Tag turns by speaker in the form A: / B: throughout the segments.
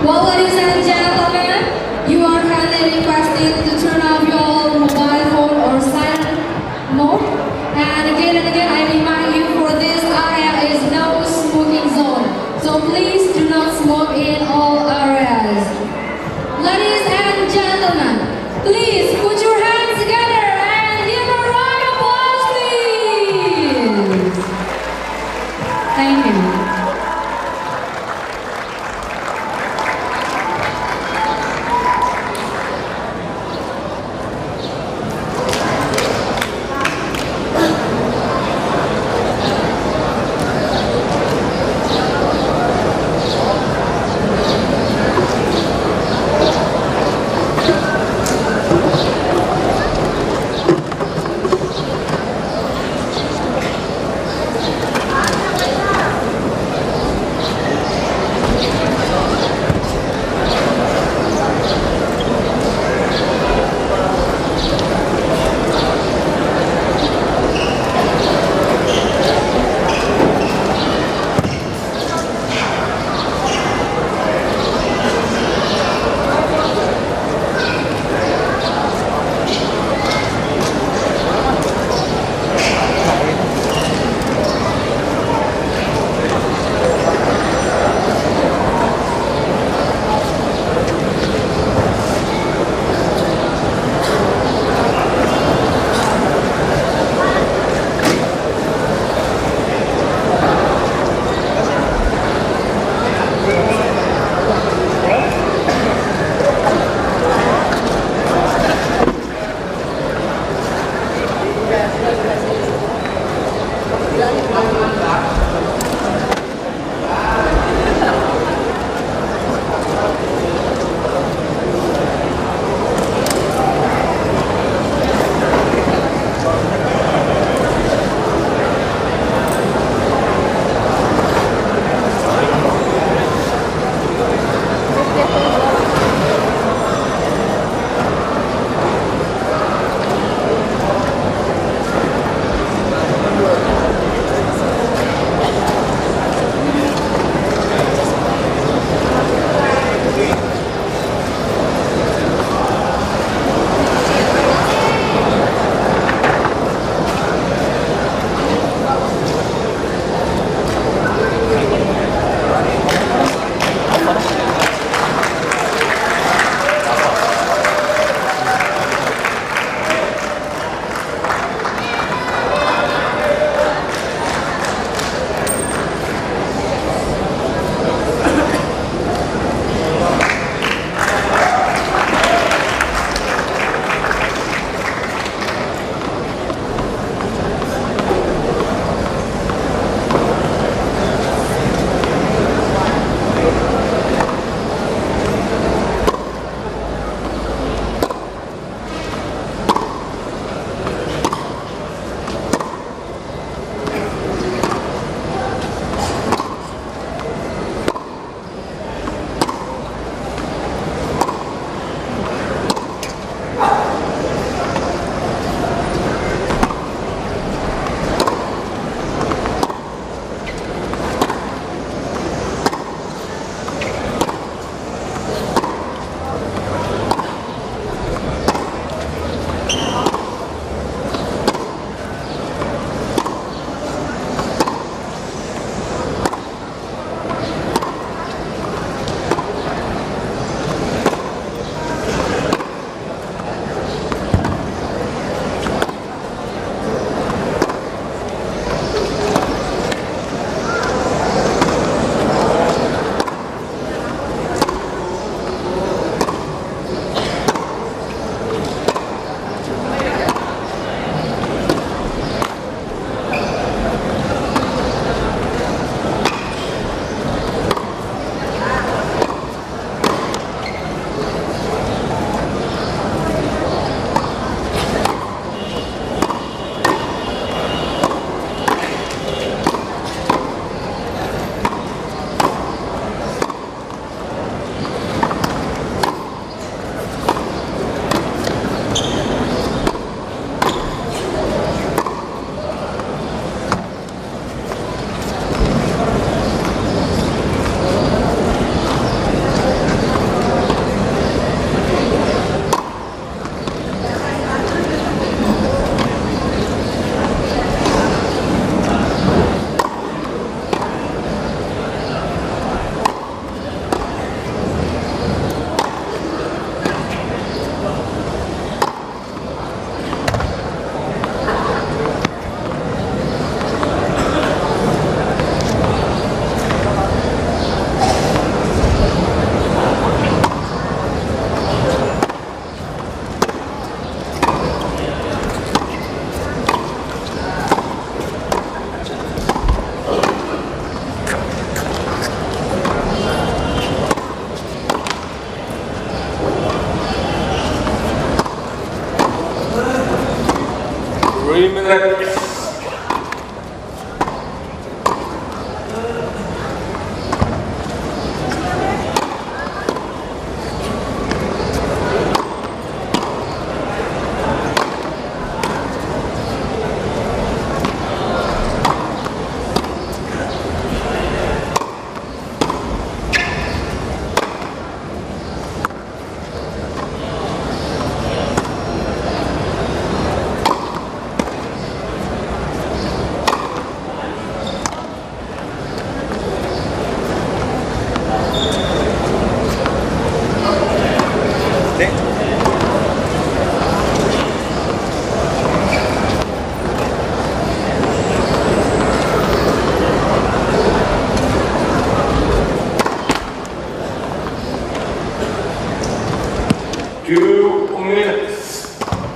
A: Well, ladies and gentlemen, you are kindly requested to turn off your mobile phone or silent mode. And again, I remind you for this area is no smoking zone. So please do not smoke in all areas. Ladies and gentlemen, please put your hands together and give a round of applause, please. Thank you.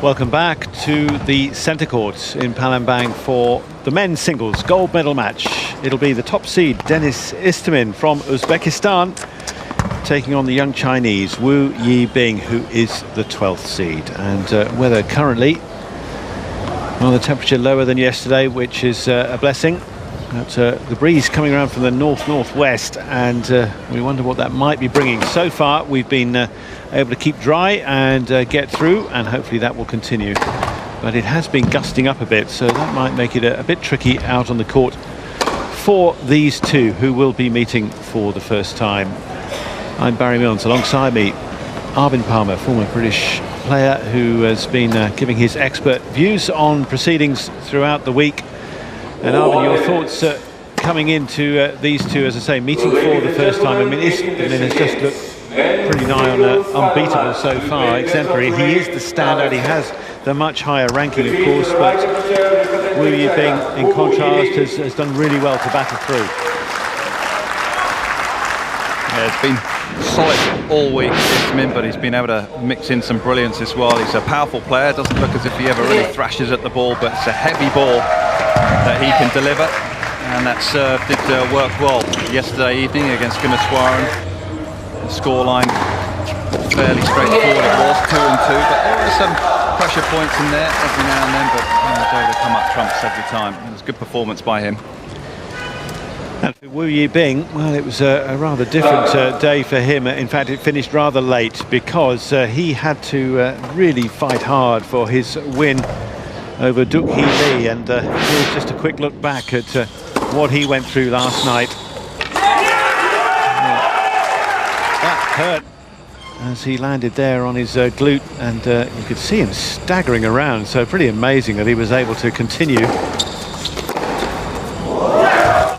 B: Welcome back to the centre court in Palembang for the men's singles gold medal match. It'll be the top seed Denis Istomin from Uzbekistan taking on the young Chinese Wu Yibing, who is the 12th seed. And weather currently, well, the temperature lower than yesterday, which is a blessing. But the breeze coming around from the north-northwest, and we wonder what that might be bringing. So far we've been able to keep dry and get through, and hopefully that will continue. But it has been gusting up a bit, so that might make it a bit tricky out on the court for these two, who will be meeting for the first time. I'm Barry Milnes. Alongside me, Arvin Palmer, former British player who has been giving his expert views on proceedings throughout the week. And Arvin, your thoughts coming into these two, as I say, meeting for the first time. I mean, Istomin has just looked pretty nigh on unbeatable so far, exemplary. He is the standout. He has the much higher ranking, of course, but Wu Yibing, in contrast, has done really well to battle through.
C: Yeah, it's been solid all week, Istomin, but he's been able to mix in some brilliance as well. He's a powerful player. Doesn't look as if he ever really thrashes at the ball, but it's a heavy ball that he can deliver, and that serve did work well yesterday evening against Gunneswaran. The scoreline fairly straightforward. It was 2-2, but there were some pressure points in there every now and then, but they come up trumps every time. It was a good performance by him.
B: And for Wu Yibing, well, it was a rather different day for him. In fact, it finished rather late because he had to really fight hard for his win over Duk Hee Lee, and here's just a quick look back at what he went through last night. That hurt as he landed there on his glute, and you could see him staggering around, so pretty amazing that he was able to continue.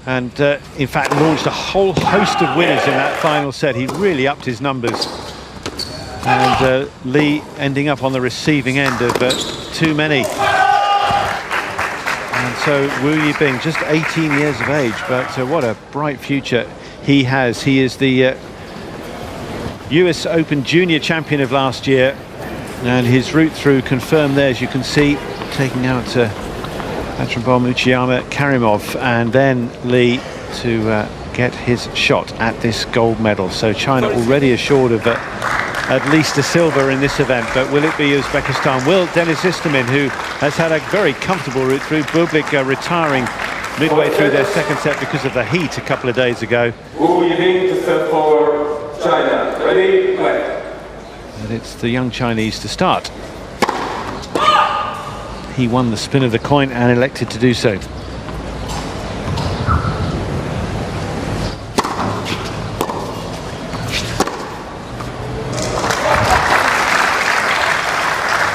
B: And in fact launched a whole host of winners in that final set. He really upped his numbers, and Lee ending up on the receiving end of too many. And so Wu Yibing, just 18 years of age, but what a bright future he has. He is the US Open Junior Champion of last year, and his route through confirmed there, as you can see, taking out Atranbom, Uchiyama, Karimov, and then Lee to get his shot at this gold medal. So China already assured of at least a silver in this event, but will it be Uzbekistan? Will Denis Istomin, who has had a very comfortable route through, Bublik retiring midway through their second set because of the heat a couple of days ago.
D: Wu Yibing to serve for China. Ready, play.
B: And it's the young Chinese to start. He won the spin of the coin and elected to do so.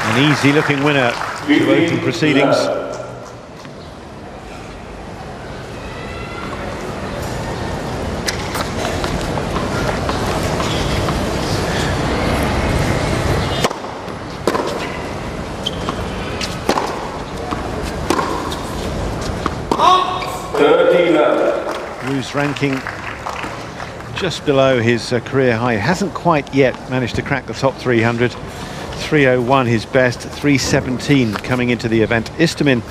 B: An easy-looking winner to open proceedings. Wu's ranking just below his career high. Hasn't quite yet managed to crack the top 300. 301 his best, 317 coming into the event. Istomin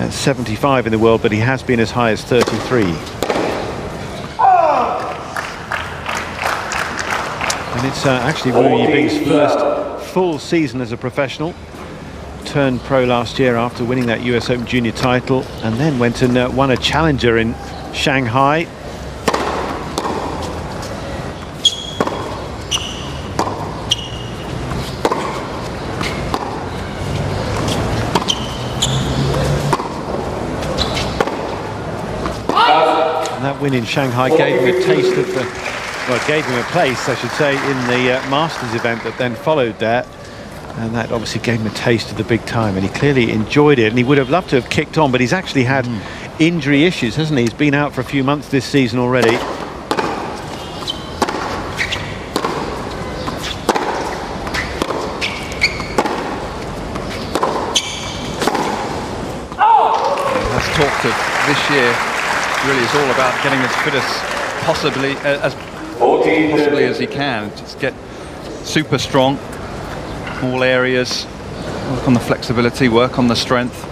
B: at 75 in the world, but he has been as high as 33. And it's actually Wu Yibing's first full season as a professional. turned pro last year after winning that US Open Junior title, and then went and won a challenger in Shanghai. And that win in Shanghai gave him a taste of the, well, gave him a place, I should say, in the Masters event that then followed there. And that obviously gave him a taste of the big time, and he clearly enjoyed it, and he would have loved to have kicked on, but he's actually had injury issues, hasn't he? He's been out for a few months this season already.
C: Has talked of this year, really is all about getting as fit as possibly as he can. Just get super strong, all areas, work on the flexibility, work on the strength.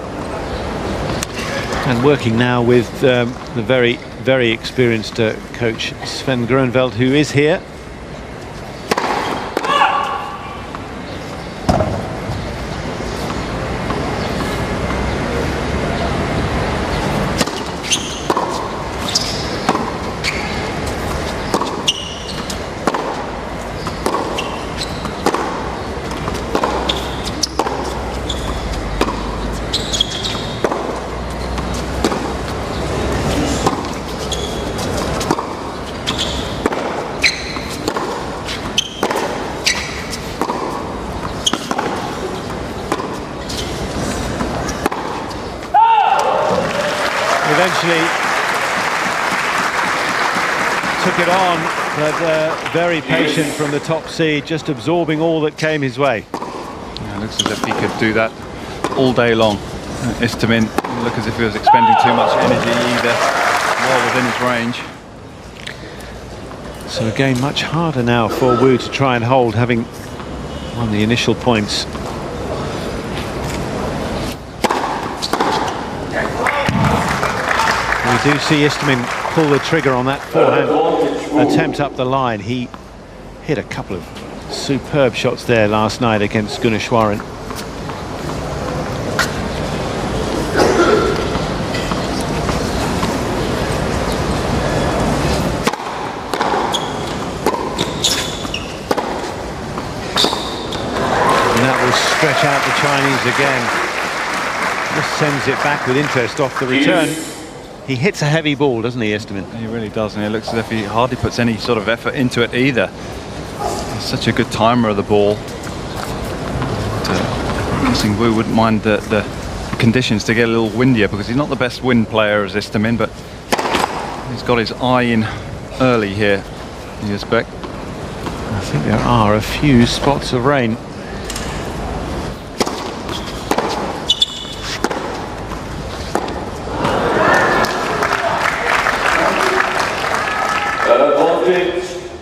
B: And working now with the very, very experienced coach Sven Groeneveld, who is here. Eventually took it on, but very patient from the top seed, just absorbing all that came his way.
C: Yeah, looks as if he could do that all day long. Istomin look as if he was expending too much energy either, well within his range.
B: So again, much harder now for Wu to try and hold, having won the initial points. We do see Istomin pull the trigger on that forehand attempt up the line. He hit a couple of superb shots there last night against Gunneswaran. And that will stretch out the Chinese again. Just sends it back with interest off the return. He hits a heavy ball, doesn't he, Istomin?
C: He really does, and it looks as if he hardly puts any sort of effort into it either. He's such a good timer of the ball. I'm guessing Wu wouldn't mind the conditions to get a little windier, because he's not the best wind player as Istomin, but he's got his eye in early here, the Uzbek.
B: I think there are a few spots of rain.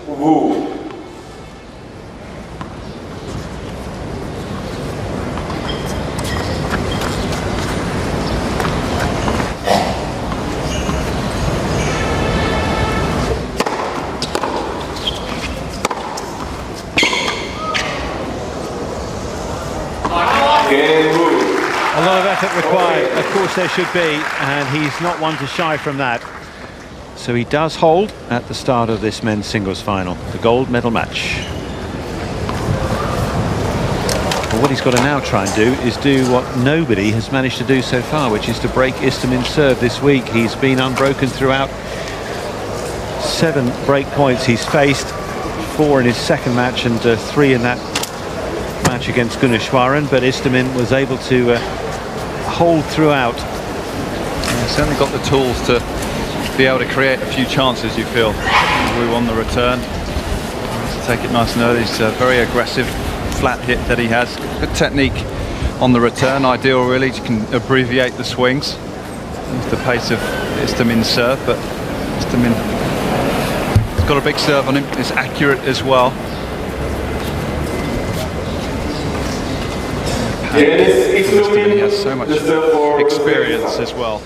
D: Wu.
B: A lot of effort required, of course there should be, and he's not one to shy from that. So he does hold at the start of this men's singles final, the gold medal match. But what he's got to now try and do is do what nobody has managed to do so far, which is to break Istomin's serve this week. He's been unbroken throughout. 7 break points he's faced, 4 in his second match and 3 in that match against Gunneswaran, but Istomin was able to hold throughout.
C: He's certainly got the tools to be able to create a few chances, you feel. Wu on the return. Take it nice and early. It's a very aggressive flat hit that he has. Good technique on the return. Ideal, really. You can abbreviate the swings. It's the pace of Istomin's serve, but Istomin has got a big serve on him. It's accurate as well.
D: Denis,
C: Istomin has so much experience as well.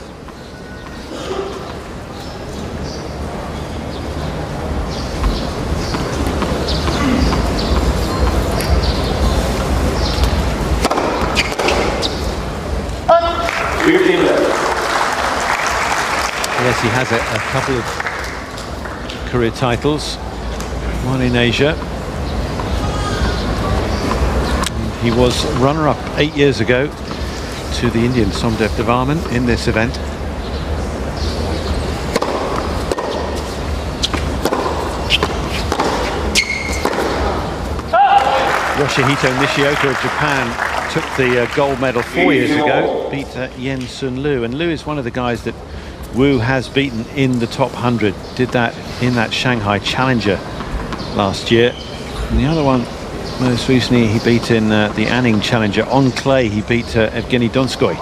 B: he has a couple of career titles, one in Asia. He was runner-up 8 years ago to the Indian Somdev Devarman in this event. Yoshihito Nishioka of Japan took the gold medal 4 years ago, beat Yen Sun Liu, and Liu is one of the guys that Wu has beaten in the top 100. Did that in that Shanghai Challenger last year. And the other one, most recently, he beat in the Anning Challenger on clay. He beat Evgeny Donskoy.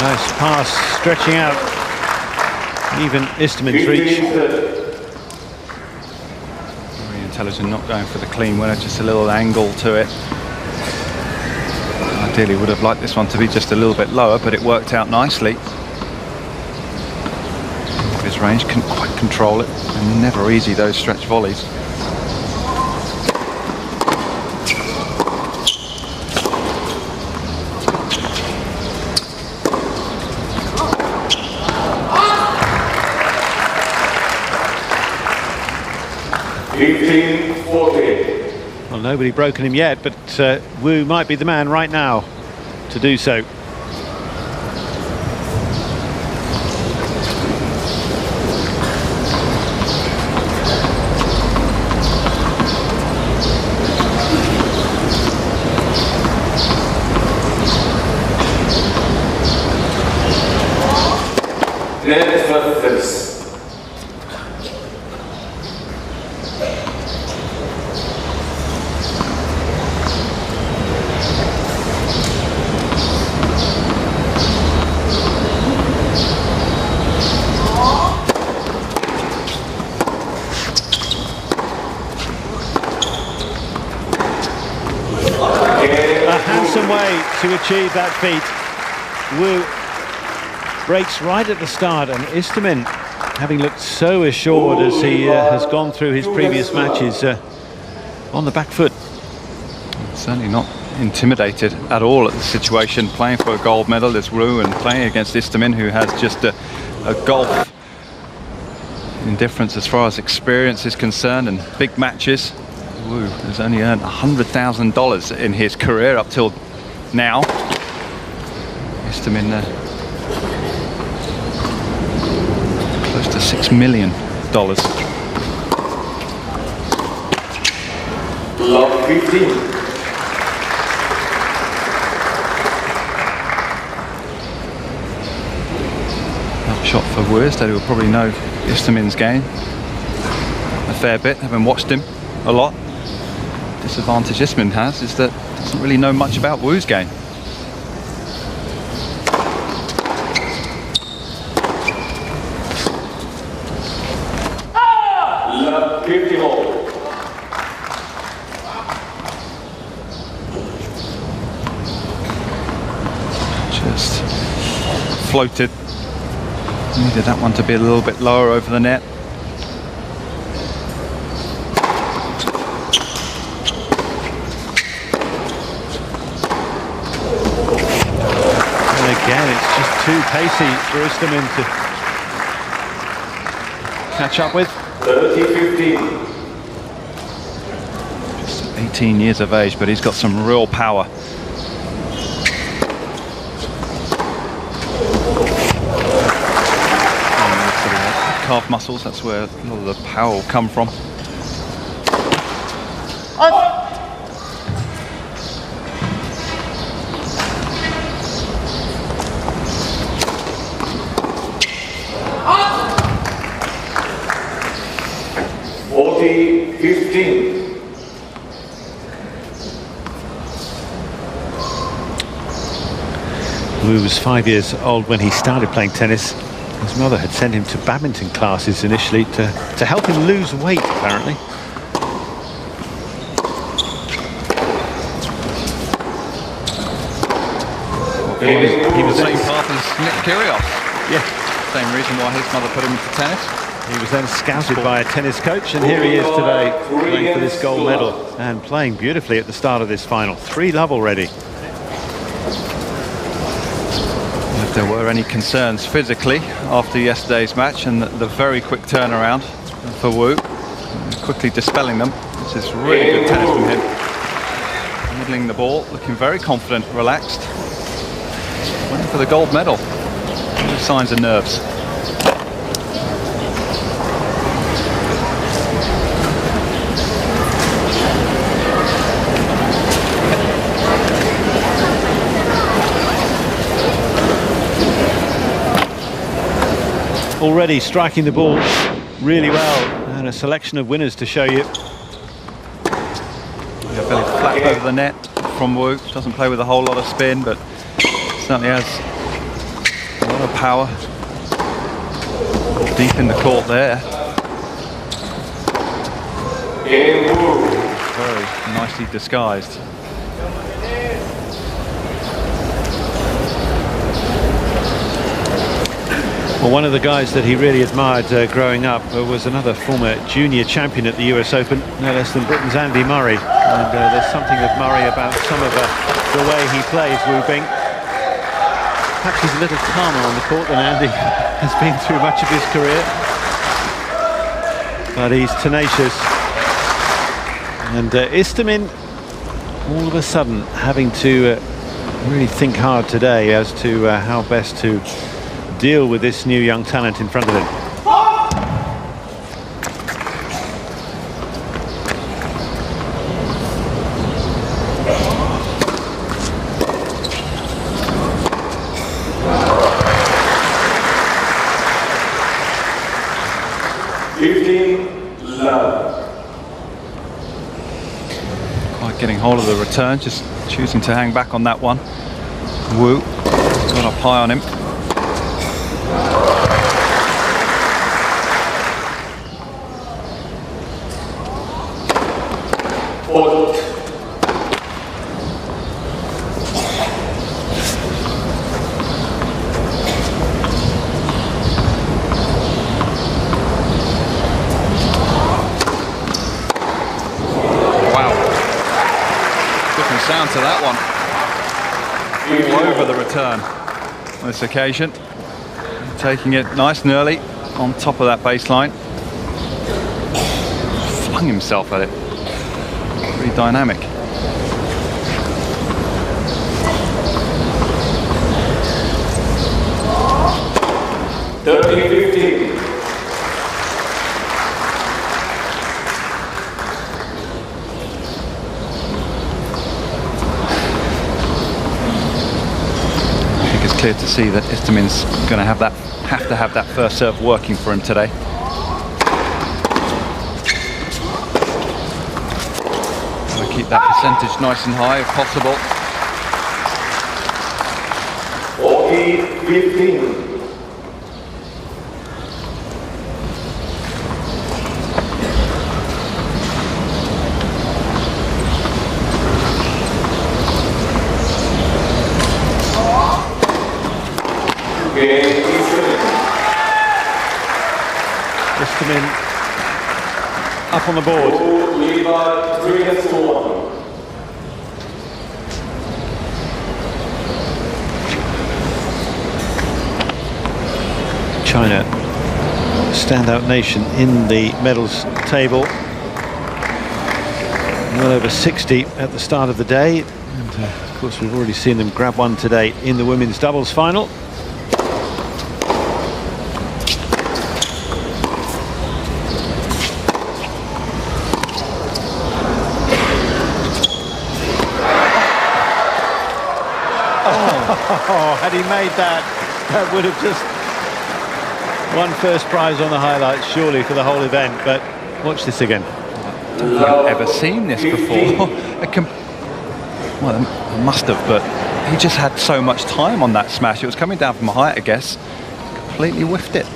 B: Nice pass, stretching out even Istomin's reach.
C: Very intelligent, not going for the clean winner, just a little angle to it. Ideally would have liked this one to be just a little bit lower, but it worked out nicely. His range couldn't quite control it, and never easy, those stretch volleys.
B: Well, nobody broken him yet, but Wu might be the man right now to do so. To achieve that feat. Wu breaks right at the start, and Istomin, having looked so assured as he has gone through his previous matches, on the back foot.
C: Certainly not intimidated at all at the situation, playing for a gold medal as Wu and playing against Istomin, who has just a golf indifference as far as experience is concerned and big matches. Wu has only earned $100,000 in his career up till now. Istomin close to $6 million.
D: Love 15.
C: Another shot for Wu, that he'll probably know Istomin's game a fair bit, having watched him a lot. Disadvantage Istomin has is that he doesn't really know much about Wu's game. Just floated. Needed that one to be a little bit lower over the net.
B: Again, it's just too pacey for Istomin to catch up with.
D: 30-15.
C: Just 18 years of age, but he's got some real power. Calf muscles, that's where a lot of the power will come from.
B: Wu was 5 years old when he started playing tennis. His mother had sent him to badminton classes initially to help him lose weight, apparently.
C: He was the same path as Nick Kyrgios.
B: Yeah.
C: Same reason why his mother put him into tennis.
B: He was then scouted by a tennis coach, and here he is today playing for this gold medal and playing beautifully at the start of this final. 3-love already.
C: If there were any concerns physically after yesterday's match and the very quick turnaround for Wu, quickly dispelling them. This is really good tennis from him. Middling the ball, looking very confident, relaxed. Waiting for the gold medal. No signs of nerves.
B: Already striking the ball really well, and a selection of winners to show you.
C: Fairly flat over the net from Wu. Doesn't play with a whole lot of spin, but certainly has a lot of power. Deep in the court there. Very nicely disguised.
B: Well, one of the guys that he really admired growing up was another former junior champion at the US Open, no less than Britain's Andy Murray. And there's something of Murray about some of the way he plays, Yibing. Perhaps he's a little calmer on the court than Andy has been through much of his career. But he's tenacious. And Istomin, all of a sudden, having to really think hard today as to how best to deal with this new young talent in front of him.
C: Quite getting hold of the return, just choosing to hang back on that one. Wu got up high on him. Sound to that one. All over the return on this occasion. Taking it nice and early on top of that baseline. Flung himself at it. Pretty dynamic. Clear to see that Istomin's going to have to have that first serve working for him today. Got to keep that percentage nice and high if possible.
D: 15.
B: Istomin up on the board. China, standout nation in the medals table. Well over 60 at the start of the day. And of course we've already seen them grab one today in the women's doubles final. Oh, had he made that, that would have just won first prize on the highlights, surely, for the whole event. But watch this again.
C: I don't think I've ever seen this before. Well, I must have, but he just had so much time on that smash. It was coming down from a height, I guess. Completely whiffed it.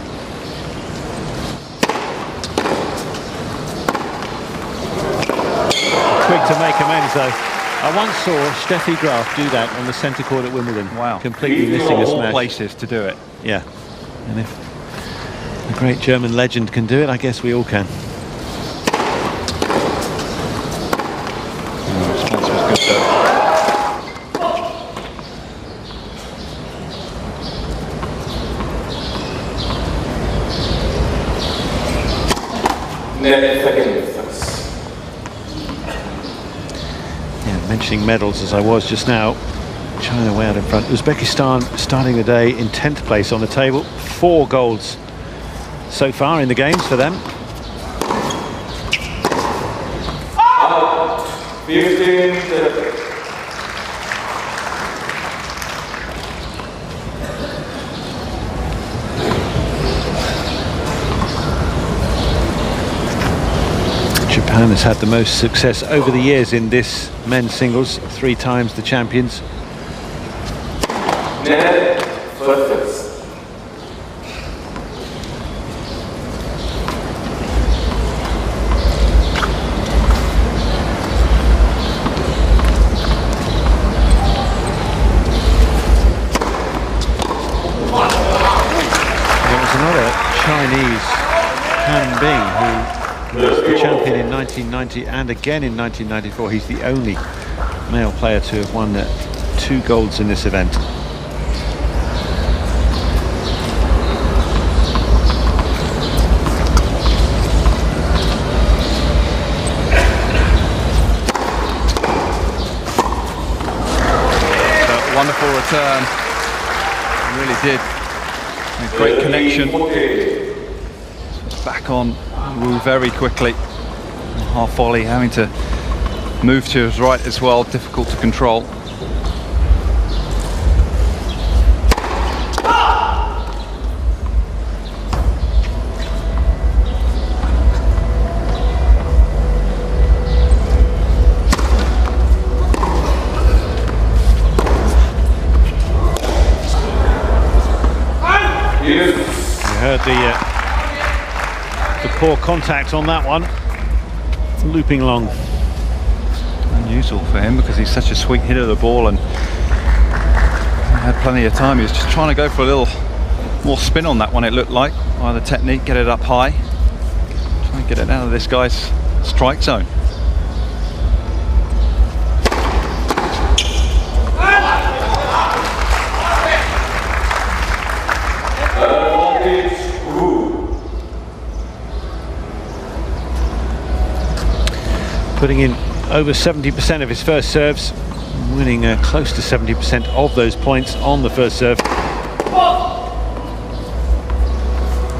B: Quick to make amends, though. I once saw Steffi Graf do that on the centre court at Wimbledon.
C: Wow.
B: Completely missing a
C: All
B: smash.
C: places to do it.
B: Yeah. And if great German legend can do it, I guess we all can.
C: The response was good though.
B: Yeah, mentioning medals as I was just now, China way out in front. Uzbekistan starting the day in 10th place on the table. 4 golds so far in the games for them.
D: 15.
B: Japan has had the most success over the years in this men's singles, 3 times the champions. There was another Chinese, Han Bing, who was the champion in 1990 and again in 1994. He's the only male player to have won 2 golds in this event.
C: Wonderful return, really did. A great connection. Back on Wu very quickly. Half volley, having to move to his right as well, difficult to control.
B: You heard the poor contact on that one, looping long.
C: Unusual for him because he's such a sweet hitter of the ball, and he had plenty of time. He was just trying to go for a little more spin on that one, it looked like, by the technique, get it up high, try and get it out of this guy's strike zone.
B: Putting in over 70% of his first serves, winning close to 70% of those points on the first serve.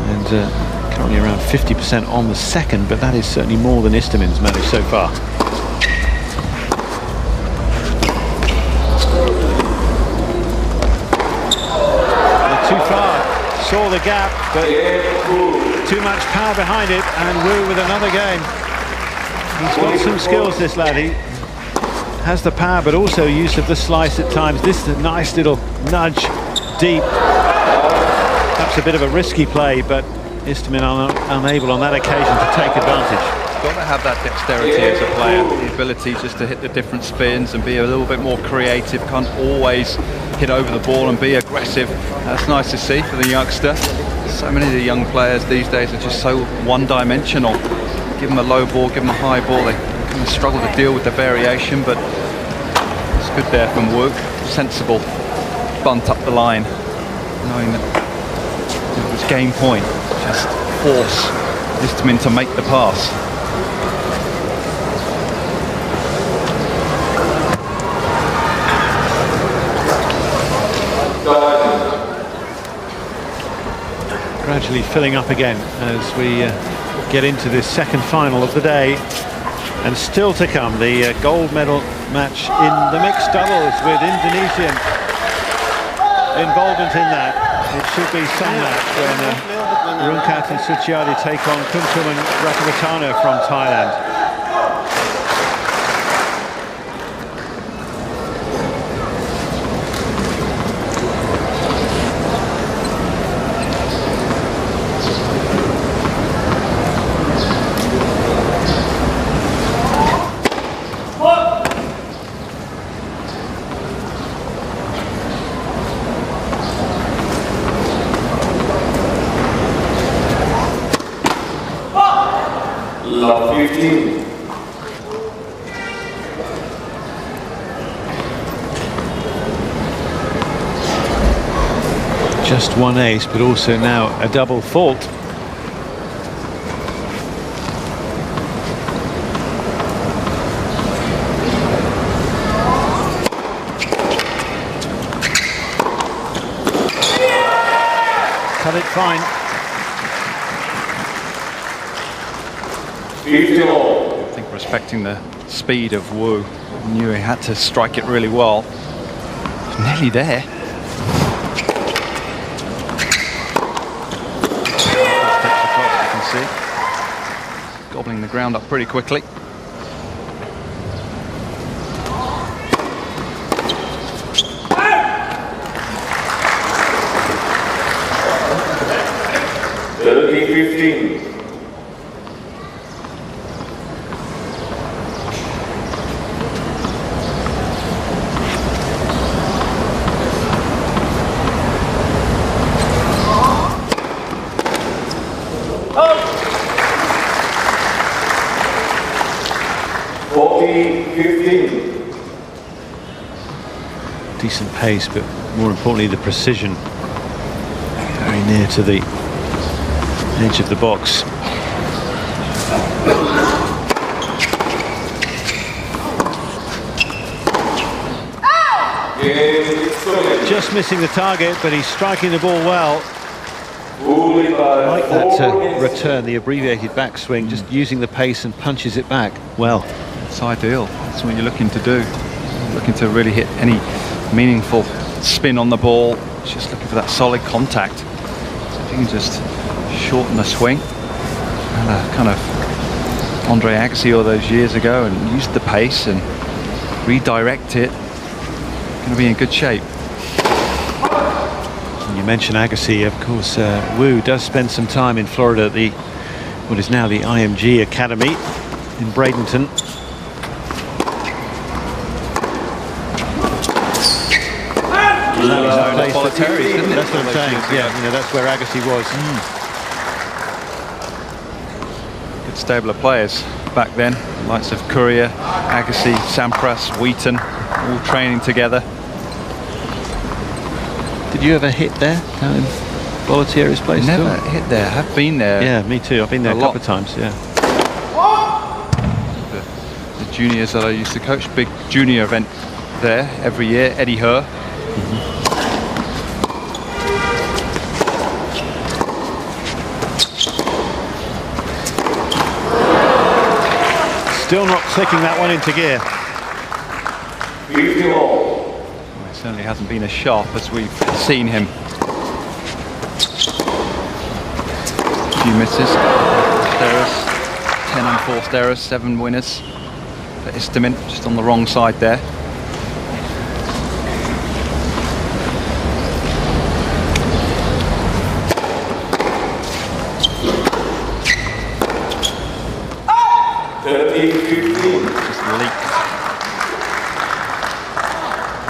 B: And currently around 50% on the second, but that is certainly more than Istomin's managed so far. Too far, saw the gap, but too much power behind it, and Wu with another game. He's got some skills, this lad. He has the power, but also use of the slice at times. This is a nice little nudge deep. Perhaps a bit of a risky play, but Istomin unable on that occasion to take advantage.
C: Got to have that dexterity as a player, the ability just to hit the different spins and be a little bit more creative. Can't always hit over the ball and be aggressive. That's nice to see for the youngster. So many of the young players these days are just so one-dimensional. Give them a low ball, give them a high ball, they kind of struggle to deal with the variation, but it's good there from Wu. Sensible bunt up the line, knowing that it was game point. Just force Istomin to make the pass.
B: Gradually filling up again as we get into this second final of the day, and still to come the gold medal match in the mixed doubles with Indonesian involvement in that. It should be some match when Rungkat and Suciadi take on Kuntum and Ratamatana from Thailand. just one ace, but also now a double fault. Cut it fine.
D: 50 all.
C: I think respecting the speed of Wu, knew he had to strike it really well. Nearly there. Steps across, you can see. Gobbling the ground up pretty quickly.
D: Thirty 15.
B: Decent pace, but more importantly the precision. Very near to the edge of the box. Just missing the target, but he's striking the ball well. I like that return, the abbreviated backswing, just using the pace and punches it back well.
C: It's ideal. That's what you're looking to do. You're looking to really hit any meaningful spin on the ball. Just looking for that solid contact. So if you can just shorten the swing, and kind of Andre Agassi all those years ago, and use the pace and redirect it, going to be in good shape.
B: You mentioned Agassi, of course. Wu does spend some time in Florida at the what is now the IMG Academy in Bradenton.
C: That's what
B: I'm saying. Yeah, you know, that's where Agassi was.
C: Good stable of players back then. Likes of Courier, Agassi, Sampras, Wheaton, all training together.
B: Did you ever hit there down in Bollettieri's place?
C: Never hit there. I have been there.
B: Yeah, me too. I've been there a couple of times. Yeah.
C: The juniors that I used to coach, big junior event there every year. Eddie Herr.
B: Still not clicking that one into gear.
D: 50 all.
C: He certainly hasn't been as sharp as we've seen him. A few misses. Errors, 10 unforced errors, 7 winners for Istomin, just on the wrong side there. Just leaked.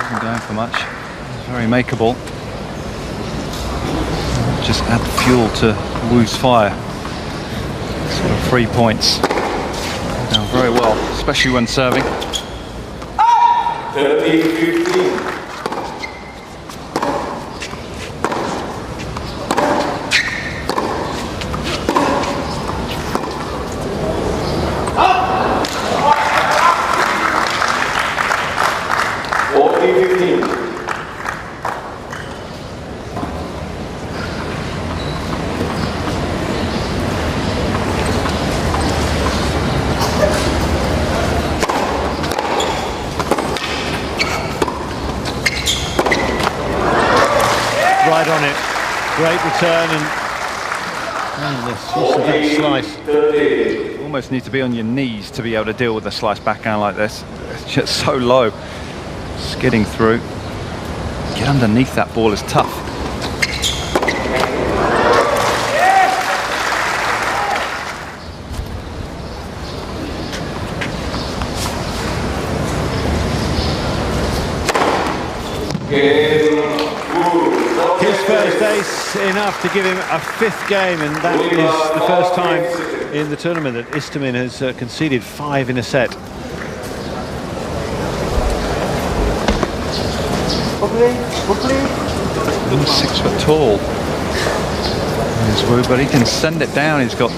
C: Isn't going for much. Very makeable. Just add fuel to Wu's fire. Sort of 3 points. Down very well, especially when serving.
D: 30-15.
B: Right on it. Great return and that slice.
C: Almost need to be on your knees to be able to deal with a slice backhand like this. It's just so low. Skidding through. Get underneath that ball is tough.
B: His first ace enough to give him a 5th game, and that is the first time in the tournament that Istomin has conceded 5 in a set.
C: He's 6 foot tall. There's Wu, but he can send it down. He's got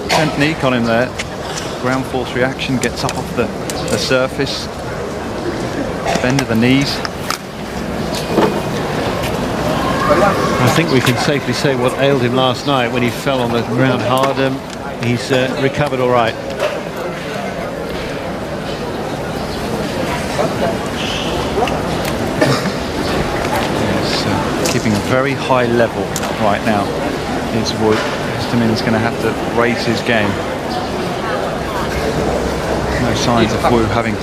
C: technique on him there. Ground force reaction, gets up off the surface. Bend of the knees.
B: I think we can safely say what ailed him last night when he fell on the ground hard. He's recovered all right.
C: He's keeping a very high level right now. Is Wu. Istomin's going to have to raise his game. No signs of Wu having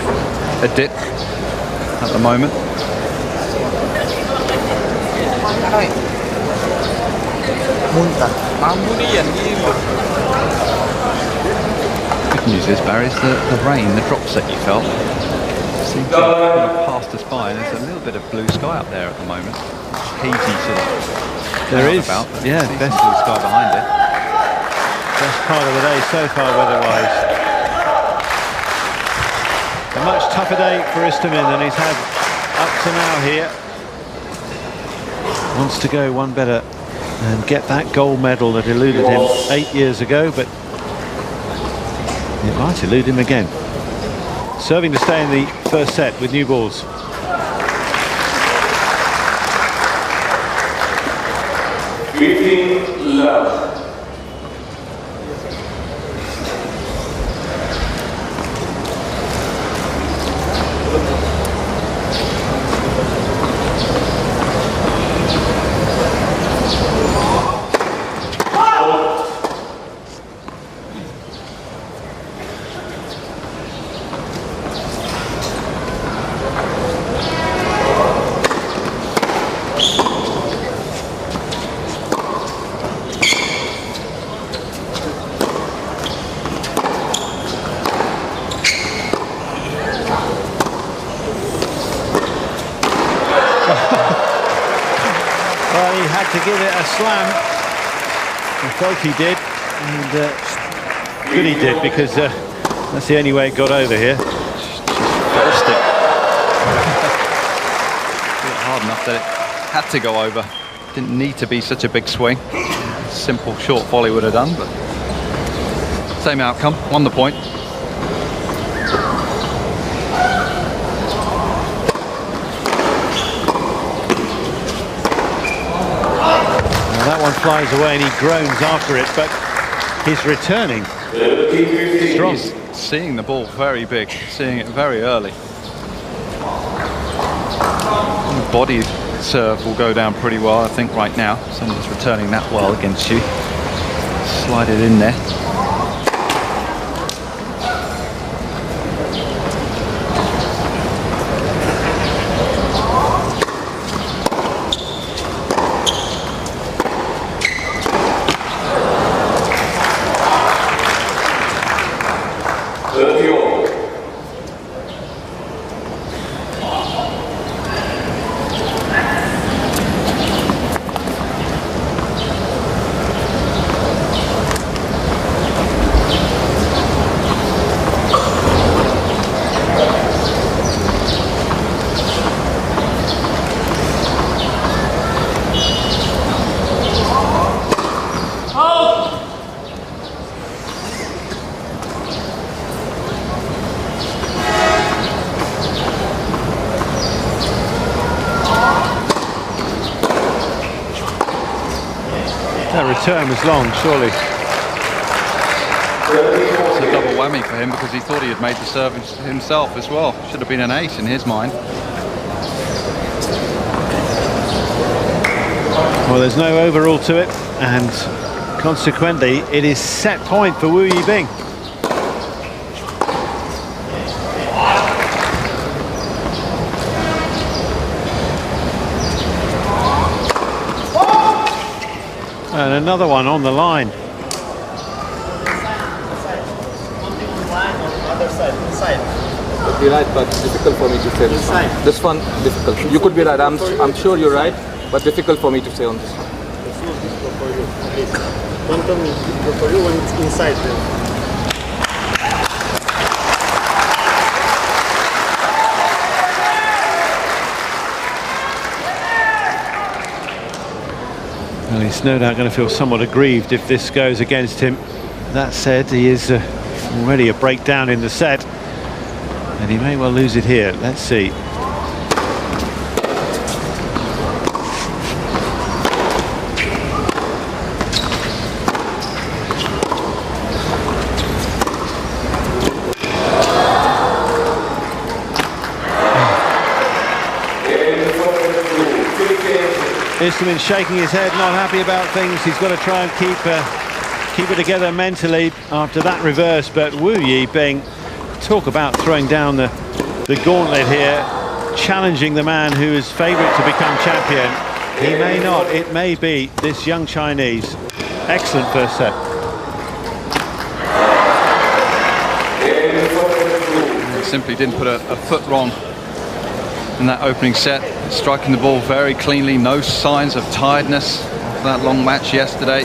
C: a dip at the moment. Good news is, Barry, is the rain, the drops that you felt seems to have passed us by. There's a little bit of blue sky up there at the moment. Hazy sort of.
B: There is,
C: about,
B: yeah,
C: best blue sky behind it.
B: Best part of the day so far weather-wise. A much tougher day for Istomin than he's had up to now here. Wants to go one better and get that gold medal that eluded him 8 years ago, but it might elude him again. Serving to stay in the first set with new balls.
D: Greeting love.
B: Well, he had to give it a slam. I felt he did, and good he did, because that's the only way it got over here.
C: Just forced it. Hard enough that it had to go over. Didn't need to be such a big swing. Simple short volley would have done, but same outcome. Won the point.
B: That one flies away and he groans after it, but he's returning strong.
C: He's seeing the ball very big, seeing it very early. The body serve will go down pretty well, I think, right now. Someone's returning that well against you. Slide it in there.
B: That return was long, surely.
C: It's a double whammy for him because he thought he had made the serve himself as well. Should have been an ace in his mind.
B: Well, there's no overrule to it, and consequently, it is set point for Wu Yibing. And another one on the line.
E: Could be right, but difficult for me to say this one. This one, difficult. You could be right. I'm sure you're right, but difficult for me to say on this one.
F: Quantum is good for you when it's inside there.
B: he's no doubt going to feel somewhat aggrieved if this goes against him. That said, he is already a breakdown in the set, and he may well lose it here. Let's see. Istomin shaking his head, not happy about things. He's got to try and keep it together mentally after that reverse. But Wu Yibing, talk about throwing down the gauntlet here, challenging the man who is favourite to become champion. He may not. It may be this young Chinese. Excellent first set.
C: Simply didn't put a foot wrong in that opening set, striking the ball very cleanly, no signs of tiredness after that long match yesterday.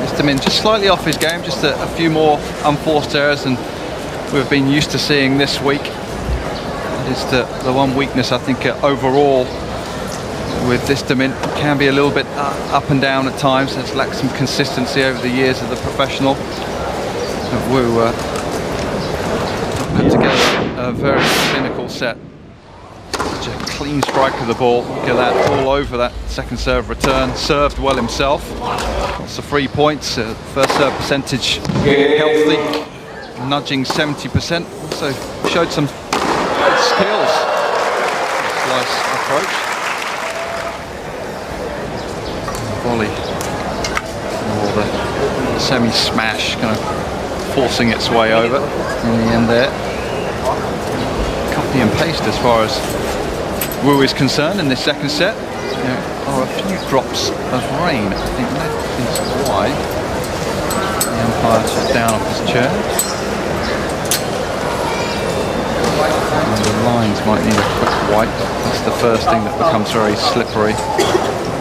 C: Istomin just slightly off his game, just a few more unforced errors than we've been used to seeing this week. It is the one weakness I think overall with Istomin, can be a little bit up and down at times. It's lacked some consistency over the years of the professional. Wu put together a very clinical set. Such a clean strike of the ball. Look at that, all over that second serve return. Served well himself. Lots of 3 points. First serve percentage healthy, nudging 70%. Also showed some good skills. Nice approach. Volley. Or the semi-smash kind of forcing its way over in the end there. Copy and paste as far as Wu is concerned in this second set. There are a few drops of rain. I think that is why the umpire is down off his chair. And the lines might need a quick wipe. That's the first thing that becomes very slippery.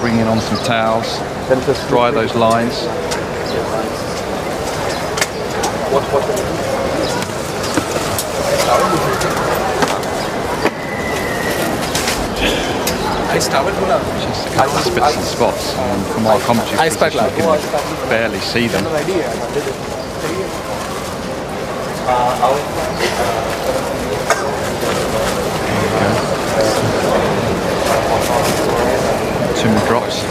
C: Bring in on some towels, dry those lines. Just a couple of spits and spots, and from our commentary position we can barely see them. Two more drops.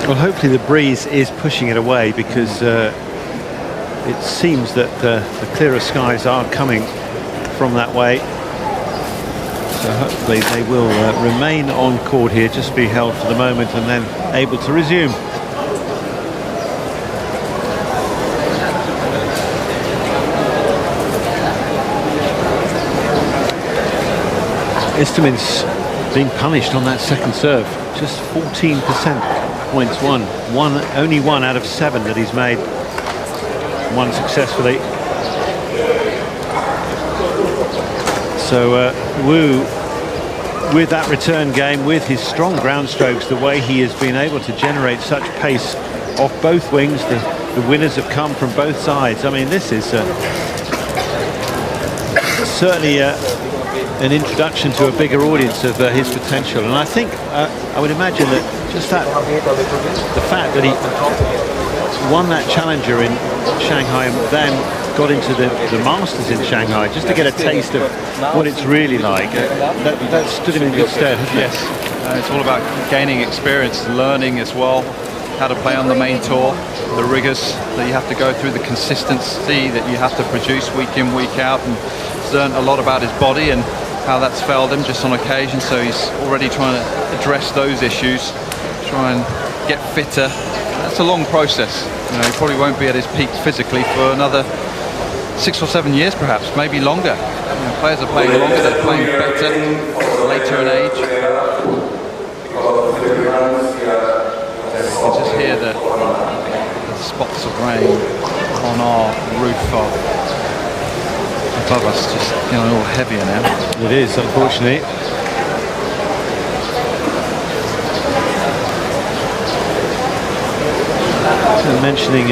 B: Well, hopefully the breeze is pushing it away, because it seems that the clearer skies are coming from that way. So hopefully they will remain on court here, just be held for the moment and then able to resume. Istomin's being punished on that second serve. Just 14% points won. Only one out of 7 that he's made. One successfully. So Wu, with that return game, with his strong ground strokes, the way he has been able to generate such pace off both wings, the winners have come from both sides. I mean, this is certainly an introduction to a bigger audience of his potential. And I think, I would imagine that just the fact that he won that challenger in Shanghai and then got into the Masters in Shanghai, just to get a taste of what it's really like, that stood him in good stead, hasn't it?
C: Yes, it's all about gaining experience, learning as well how to play on the main tour, the rigors that you have to go through, the consistency that you have to produce week in, week out, and he's learned a lot about his body and how that's failed him just on occasion. So he's already trying to address those issues, try and get fitter. That's a long process. You know, he probably won't be at his peak physically for another 6 or 7 years, perhaps, maybe longer. You know, players are playing longer, they're playing better, later in age. You can just hear the spots of rain on our roof above us, just getting a little heavier now.
B: It is, unfortunately. So mentioning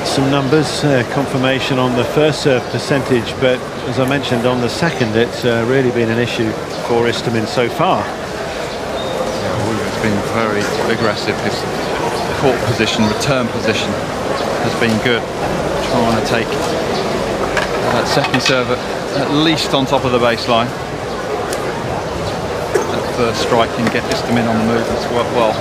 B: some numbers, confirmation on the first serve percentage, but as I mentioned on the second, it's really been an issue for Istomin so far.
C: been very aggressive. His court position, return position has been good. Trying to take that second serve at least on top of the baseline. That first strike can get Istomin on the move. It's worked well.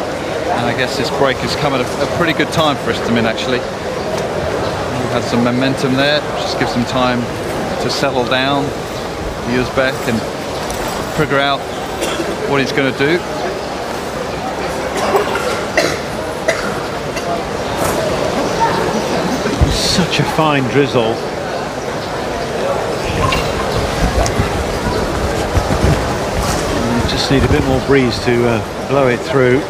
C: And I guess this break has come at a pretty good time for Istomin, actually. We've had some momentum there, just gives him time to settle down, the Uzbek, and figure out what he's going to do.
B: Such a fine drizzle. You just need a bit more breeze to blow it through.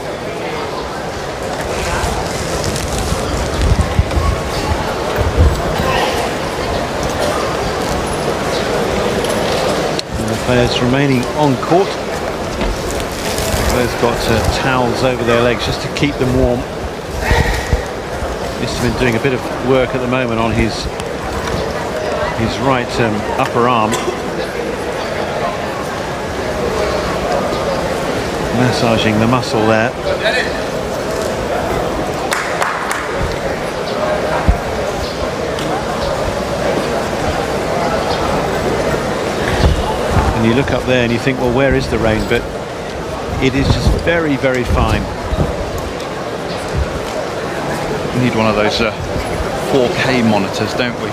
B: And the players remaining on court. Both got towels over their legs just to keep them warm. Istomin doing a bit of work at the moment on his right upper arm, massaging the muscle there. And you look up there and you think, well, where is the rain? But it is just very, very fine.
C: We need one of those 4K monitors, don't we?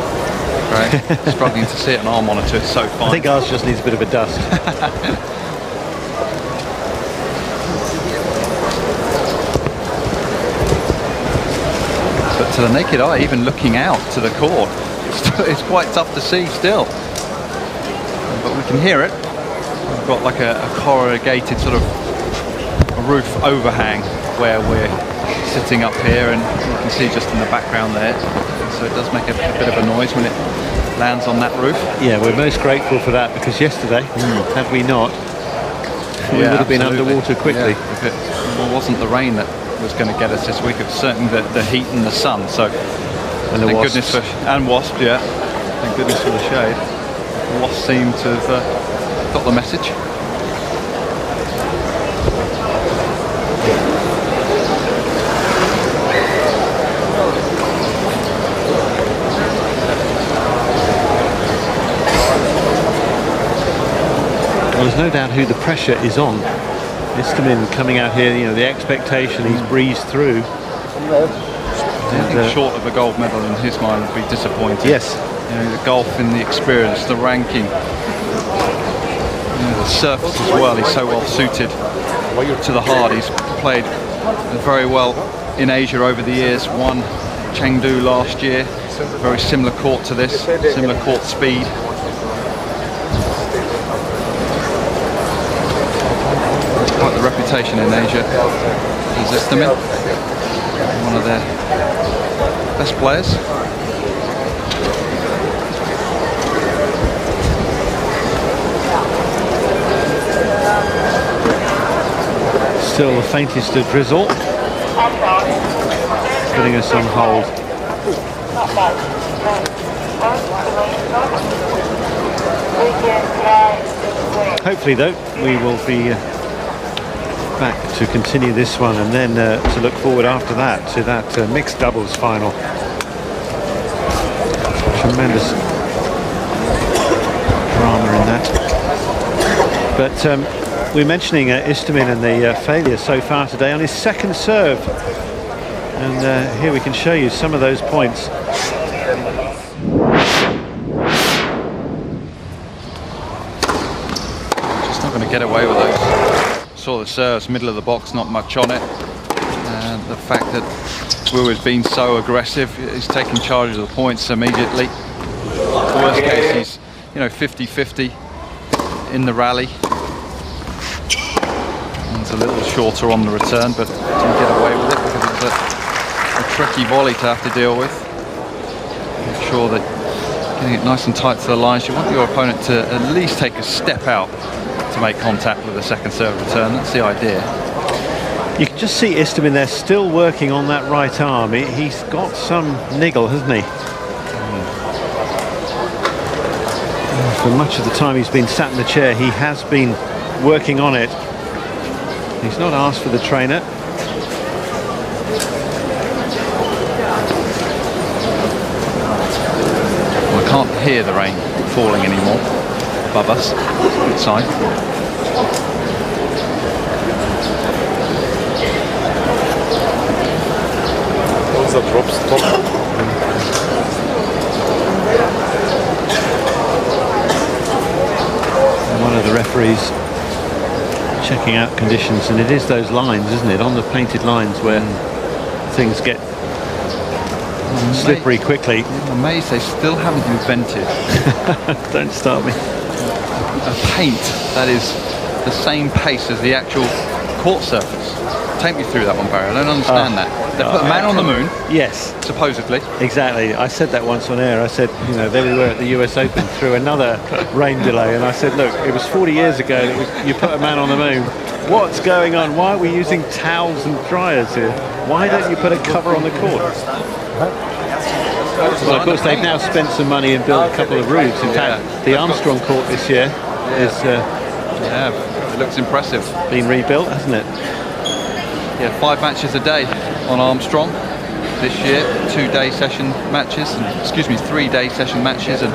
C: Right? Struggling to see it on our monitor, it's so fine.
B: I think ours just needs a bit of a dust.
C: But to the naked eye, even looking out to the court, it's quite tough to see still. But we can hear it. We've got like a corrugated sort of roof overhang where we're sitting up here, and you can see just in the background there, so it does make a bit of a noise when it lands on that roof.
B: Yeah, we're most grateful for that, because yesterday, had we not, we would have been underwater quickly.
C: Yeah, if it wasn't the rain that was going to get us this week, it was certainly the heat and the sun. So
B: And the
C: thank
B: wasps.
C: goodness for wasp, yeah. Thank goodness for the shade. The wasps seem to have got the message.
B: Well, there's no doubt who the pressure is on. Istomin coming out here, you know, the expectation, he's breezed through.
C: Anything short of a gold medal in his mind would be disappointing.
B: Yes.
C: You know, the golf in the experience, the ranking, you know, the surface as well. He's so well suited to the hard. He's played very well in Asia over the years. Won Chengdu last year. Very similar court to this, similar court speed. Quite the reputation in Asia is Istomin, one of their best players.
B: Still the faintest of drizzle, putting us on hold. Hopefully though, we will be back to continue this one, and then to look forward after that to that mixed doubles final. Tremendous drama in that. But we're mentioning Istomin and the failure so far today on his second serve, and here we can show you some of those points.
C: Just not going to get away with those. Saw the serves, middle of the box, not much on it. And the fact that Wu has been so aggressive, he's taking charge of the points immediately. Worst case, he's 50-50 in the rally. It's a little shorter on the return, but didn't get away with it because it's a tricky volley to have to deal with. Make sure that getting it nice and tight to the lines. You want your opponent to at least take a step out to make contact with the second serve return. That's the idea.
B: You can just see Istomin there still working on that right arm. He's got some niggle, hasn't he? For much of the time he's been sat in the chair, he has been working on it. He's not asked for the trainer.
C: I can't hear the rain falling anymore above us. It's a good sign.
F: Those are drop stop.
B: One of the referees checking out conditions, and it is those lines, isn't it, on the painted lines where things get slippery quickly.
C: I'm amazed they still haven't invented
B: Don't start me.
C: a paint that is the same pace as the actual court surface. Take me through that one, Barry. I don't understand that. They put a man on the moon,
B: Yes,
C: supposedly.
B: exactly. I said that once on air. I said, you know, there we were at the US Open through another rain delay, and I said, look, it was 40 years ago that you put a man on the moon. What's going on? Why are we using towels and dryers here? Why don't you put a cover on the court? Well, of course, they've now spent some money and built a couple of roofs. In fact, the Armstrong court this year is
C: Yeah, it looks impressive.
B: been rebuilt, hasn't it?
C: Yeah, 5 matches a day on Armstrong this year. 2-day session matches, and, excuse me, 3-day session matches and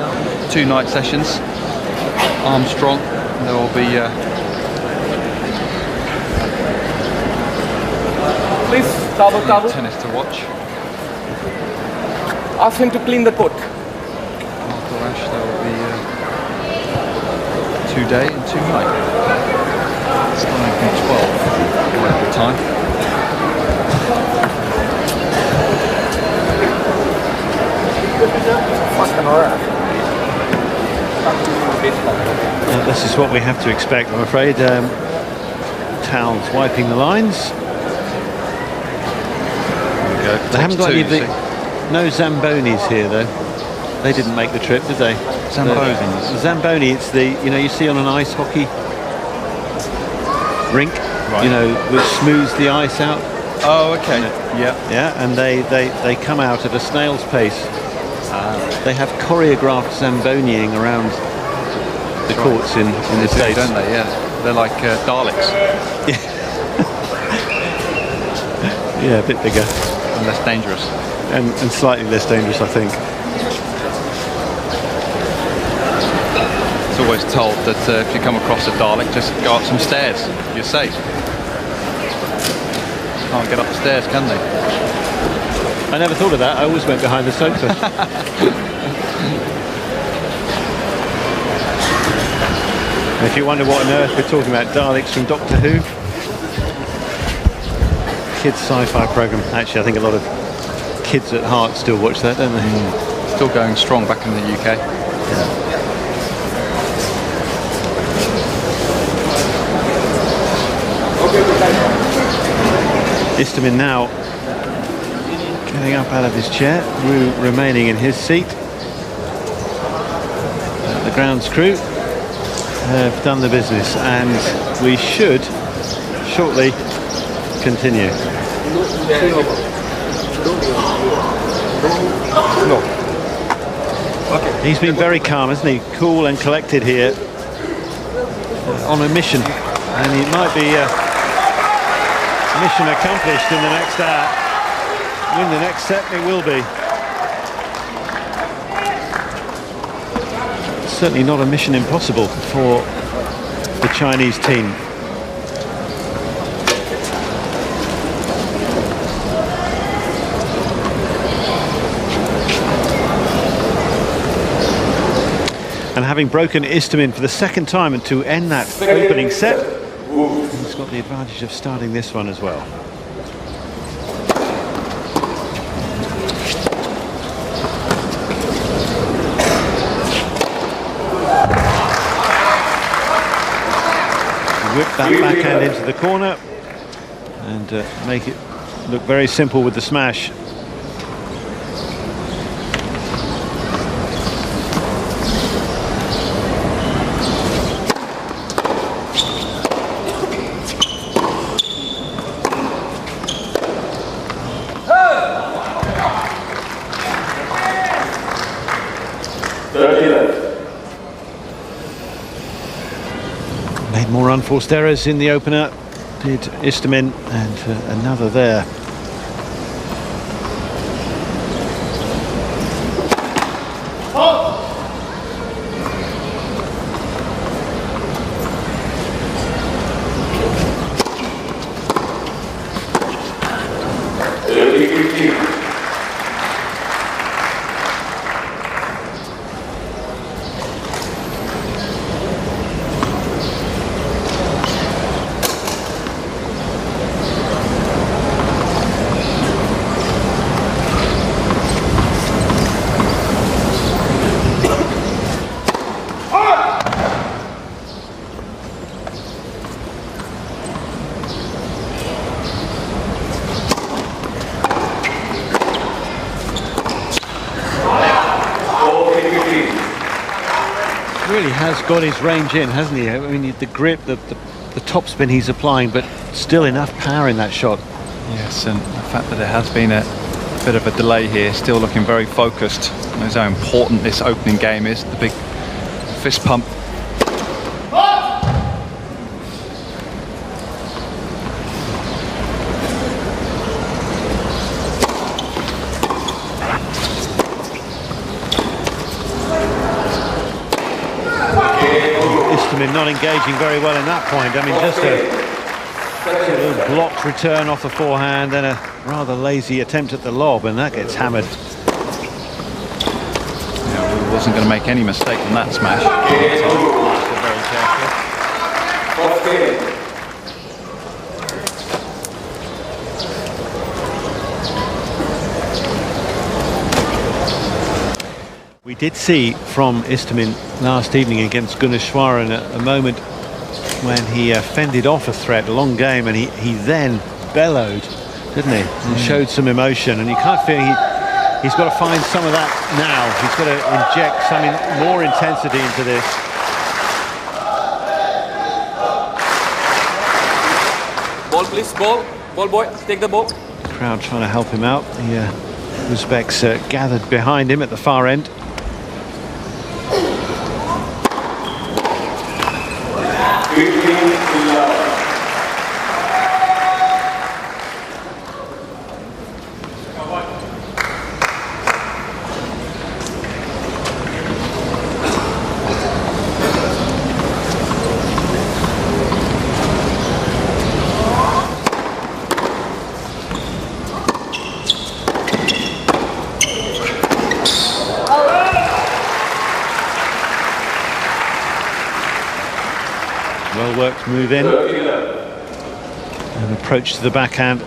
C: 2 night sessions. Armstrong, there will be
E: Please, Tabu.
C: tennis to watch.
E: Ask him to clean the court.
C: After Ash, there will be 2-day and 2-night. Starting from 12 local time.
B: This is what we have to expect, I'm afraid. Towels wiping the lines. They haven't got any of the... No Zambonis here, though. They didn't make the trip, did they?
C: Zambonis.
B: The Zamboni, it's the, you know, you see on an ice hockey rink,
C: Right.
B: you know, which smooths the ice out.
C: Oh, okay. Yeah.
B: Yeah, and they come out at a snail's pace. They have choreographed Zamboniing around the courts in the States.
C: Don't they? Yeah. They're like Daleks.
B: Yeah, a bit bigger.
C: And less dangerous.
B: And slightly less dangerous, I think.
C: It's always told that if you come across a Dalek, just go up some stairs. You're safe. Can't get up the stairs, can they?
B: I never thought of that. I always went behind the sofa. And if you wonder what on earth we're talking about, Daleks from Doctor Who. Kids sci-fi program. Actually, I think a lot of kids at heart still watch that, don't they?
C: Still going strong back in the UK.
B: Istomin now getting up out of his chair, Wu remaining in his seat. The grounds crew have done the business, and we should shortly continue. He's been very calm, hasn't he? Cool and collected here, on a mission, and it might be mission accomplished in the next hour. Win the next set, it will be. Certainly not a mission impossible for the Chinese team. And having broken Istomin for the second time and to end that opening set, he's got the advantage of starting this one as well. Whip that backhand into the corner and make it look very simple with the smash. Made more unforced errors in the opener. did Istomin, and another there. Really has got his range in, hasn't he? I mean, the grip, the topspin he's applying, but still enough power in that shot.
C: Yes, and the fact that there has been a bit of a delay here, still looking very focused. Knows how important this opening game is. The big fist pump.
B: Istomin not engaging very well in that point. I mean, just a little blocked return off the forehand, then a rather lazy attempt at the lob, and that gets hammered.
C: Yeah, he wasn't going to make any mistake on that smash. Very careful.
B: We did see from Istomin last evening against Gunneswaran a moment when he fended off a threat, a long game, and he then bellowed, didn't he? And showed some emotion, and you can't feel he's got to find some of that now. He's got to inject some more intensity into this.
E: Ball, please, ball. Ball, boy, take the ball.
B: The crowd trying to help him out. The Uzbeks gathered behind him at the far end. Well worked move in. An approach to the backhand.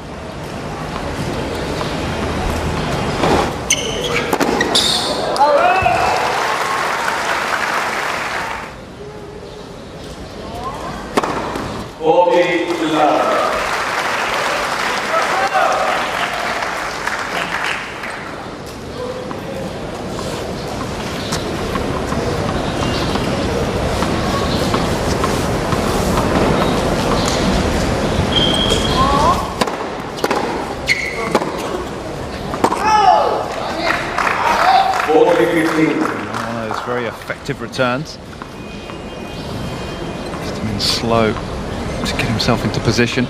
C: One of those very effective returns. Istomin slow to get himself into position.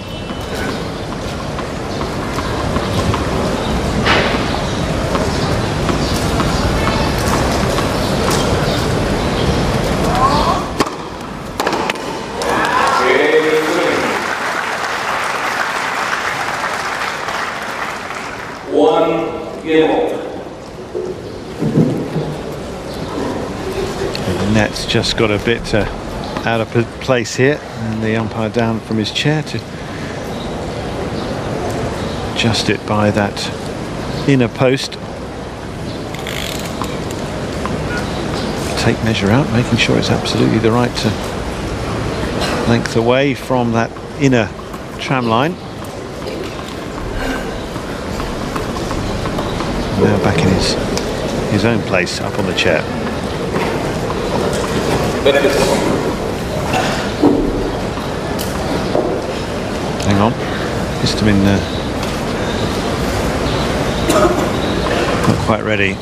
B: The net's just got a bit out of place here, and the umpire down from his chair to adjust it by that inner post. Tape measure out, making sure it's absolutely the right length away from that inner tram line. Now back in his own place up on the chair. Hang on, Istomin not quite ready.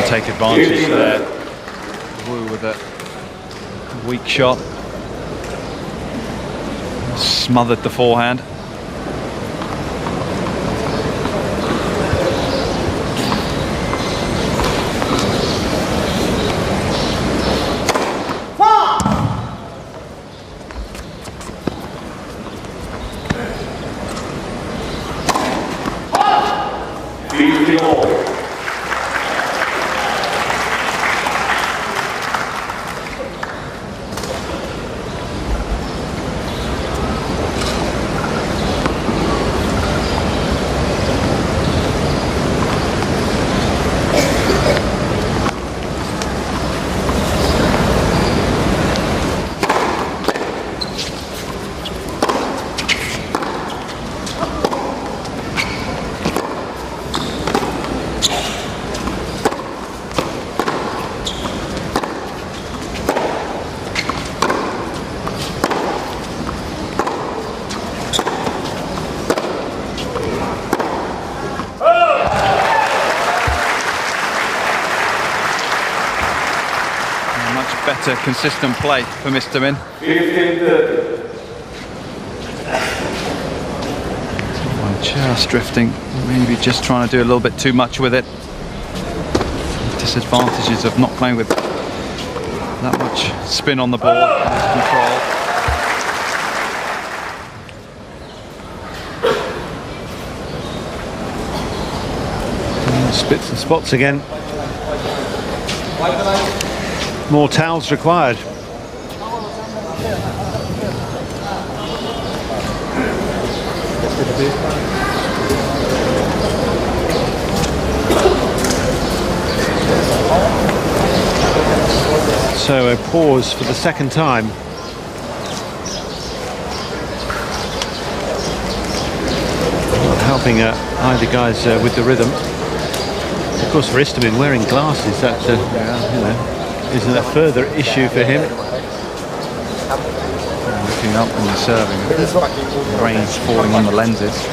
C: to take advantage there. Wu with a weak shot. Smothered the forehand. Better consistent play for Istomin. Just drifting, maybe just trying to do a little bit too much with it. Disadvantages of not playing with that much spin on the ball and control.
B: And spits and spots again. More towels required. So a pause for the second time. Not helping either guys with the rhythm. Of course, for Istomin, wearing glasses, that you know, isn't a further issue for him.
C: Looking up when you're serving, the rain's falling on the lenses.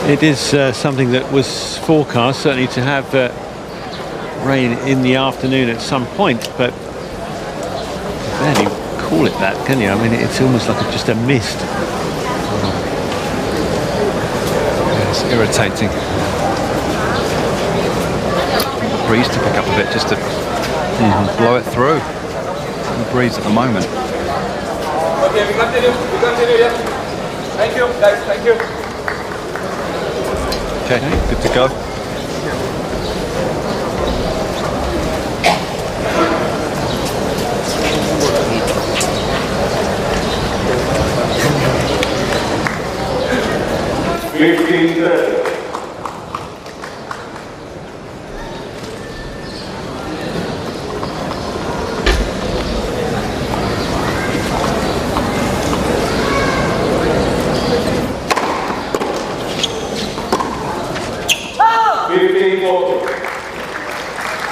B: It is something that was forecast, certainly, to have rain in the afternoon at some point, but you barely call it that, can you? I mean, it's almost like just a mist.
C: It's irritating. The breeze to pick up a bit just to blow it through. The breeze at the moment.
D: Okay, we continue, yeah. Thank you, guys, thank you.
C: Okay, good to go.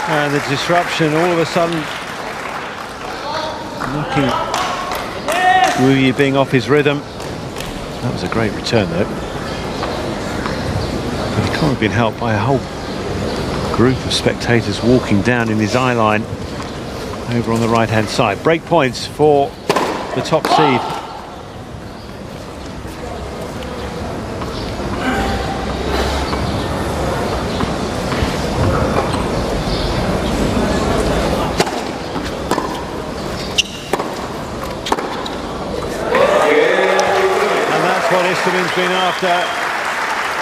B: And the disruption all of a sudden knocking Wu Yibing off his rhythm. That was a great return though. But he can't have been helped by a whole group of spectators walking down in his eye line over on the right hand side. Break points for the top seed. Istomin's been after,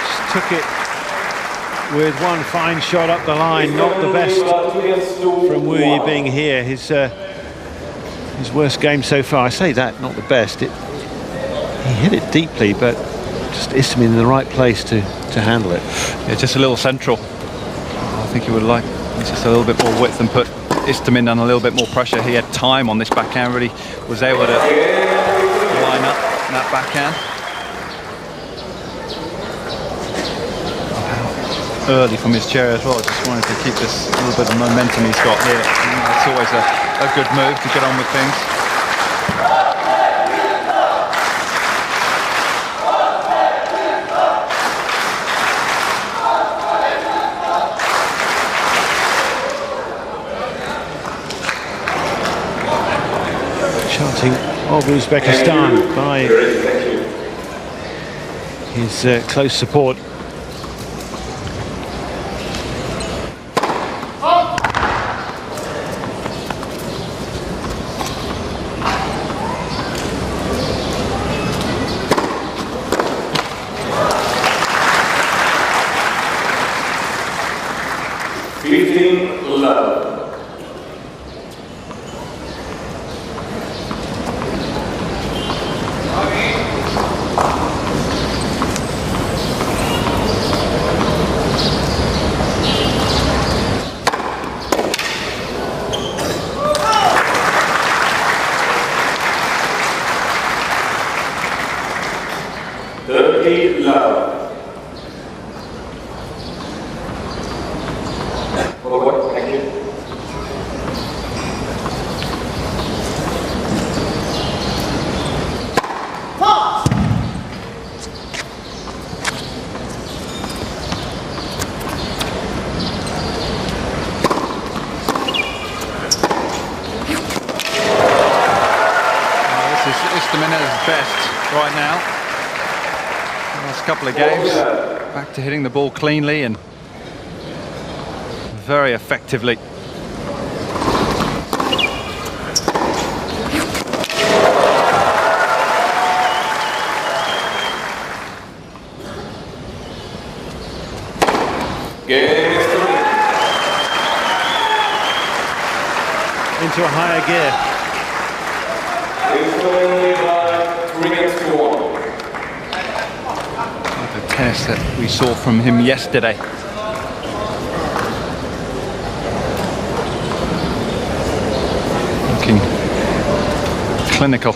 B: just took it with one fine shot up the line, not the best from Wu Yibing here. His his worst game so far. I say that, not the best. He hit it deeply, but just Istomin in the right place to handle it.
C: Yeah, just a little central. I think he would like just a little bit more width and put Istomin on a little bit more pressure. He had time on this backhand, really was able to line up that backhand. Early from his chair as well, just wanted to keep this little bit of momentum he's got here. It's always a good move to get on with things.
B: Chanting of Uzbekistan by his close support. Right now, last couple of games, back to hitting the ball cleanly and very effectively. Into a higher gear.
C: The tennis that we saw from him yesterday. Looking clinical.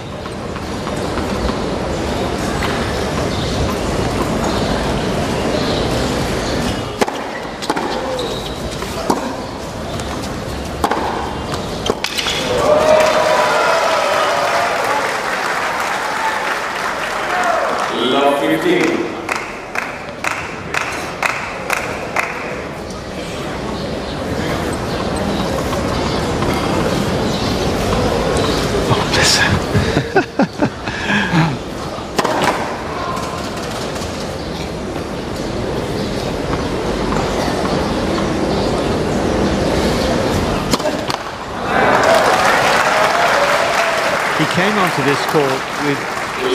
B: He came onto this court with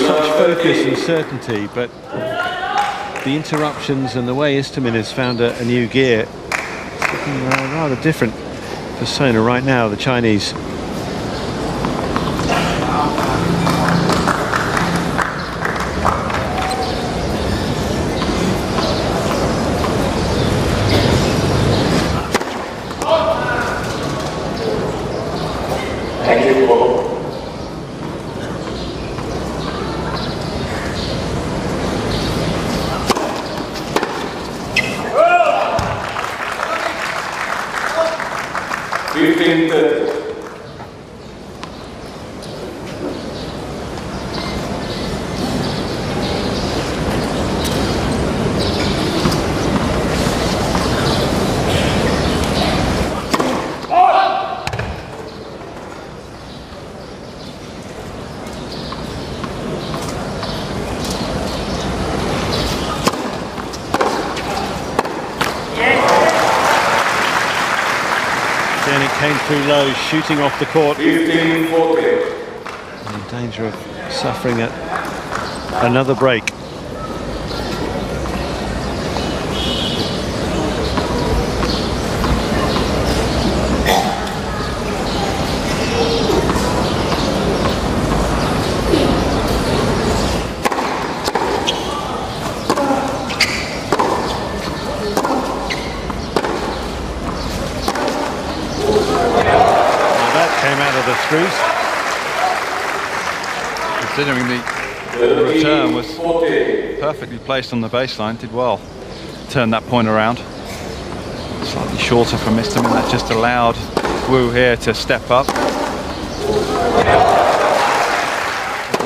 B: such focus and certainty, but the interruptions and the way Istomin has found a new gear, it's looking rather different persona right now, the Chinese. Came through low, shooting off the court. 15-40. In danger of suffering another break. out of the screws.
C: Considering the return was perfectly placed on the baseline, did well. Turn that point around. Slightly shorter from Istomin, that just allowed Wu here to step up. The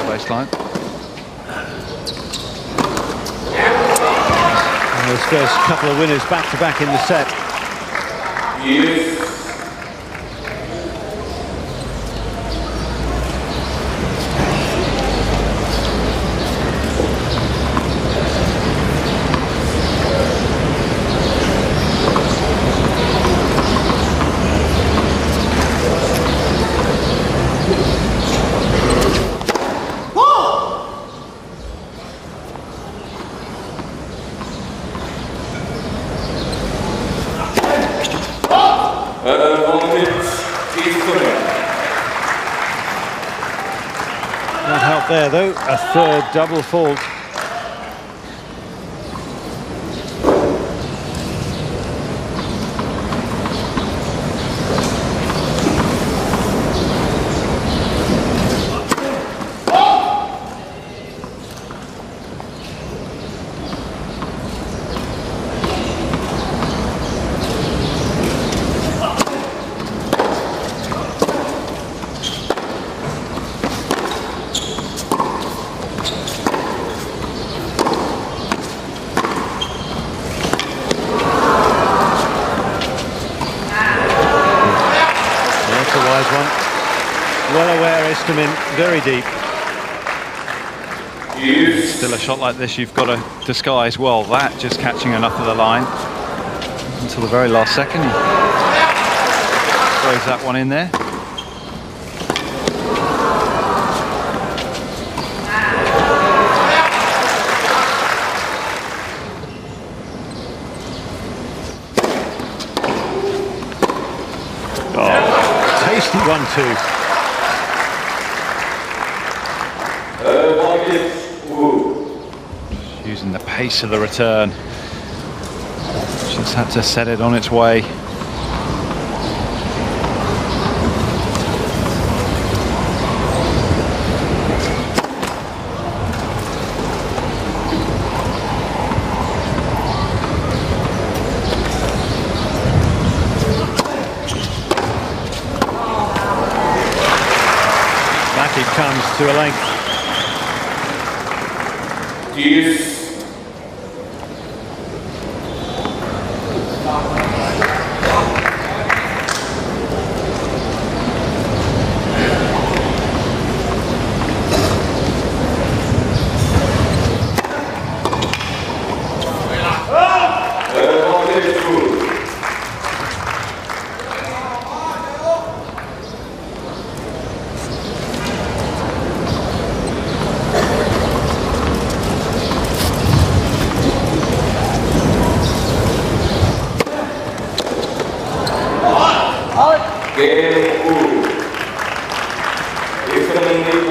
C: baseline.
B: And those first couple of winners back to back in the set. Not help there though, a third double fault. Well aware, Istomin, very deep.
C: Still a shot like this you've got to disguise well. That just catching enough of the line until the very last second. He throws that one in there.
B: Oh, tasty 1-2.
C: Using the pace of the return. Just had to set it on its way.
B: Back it comes to a length.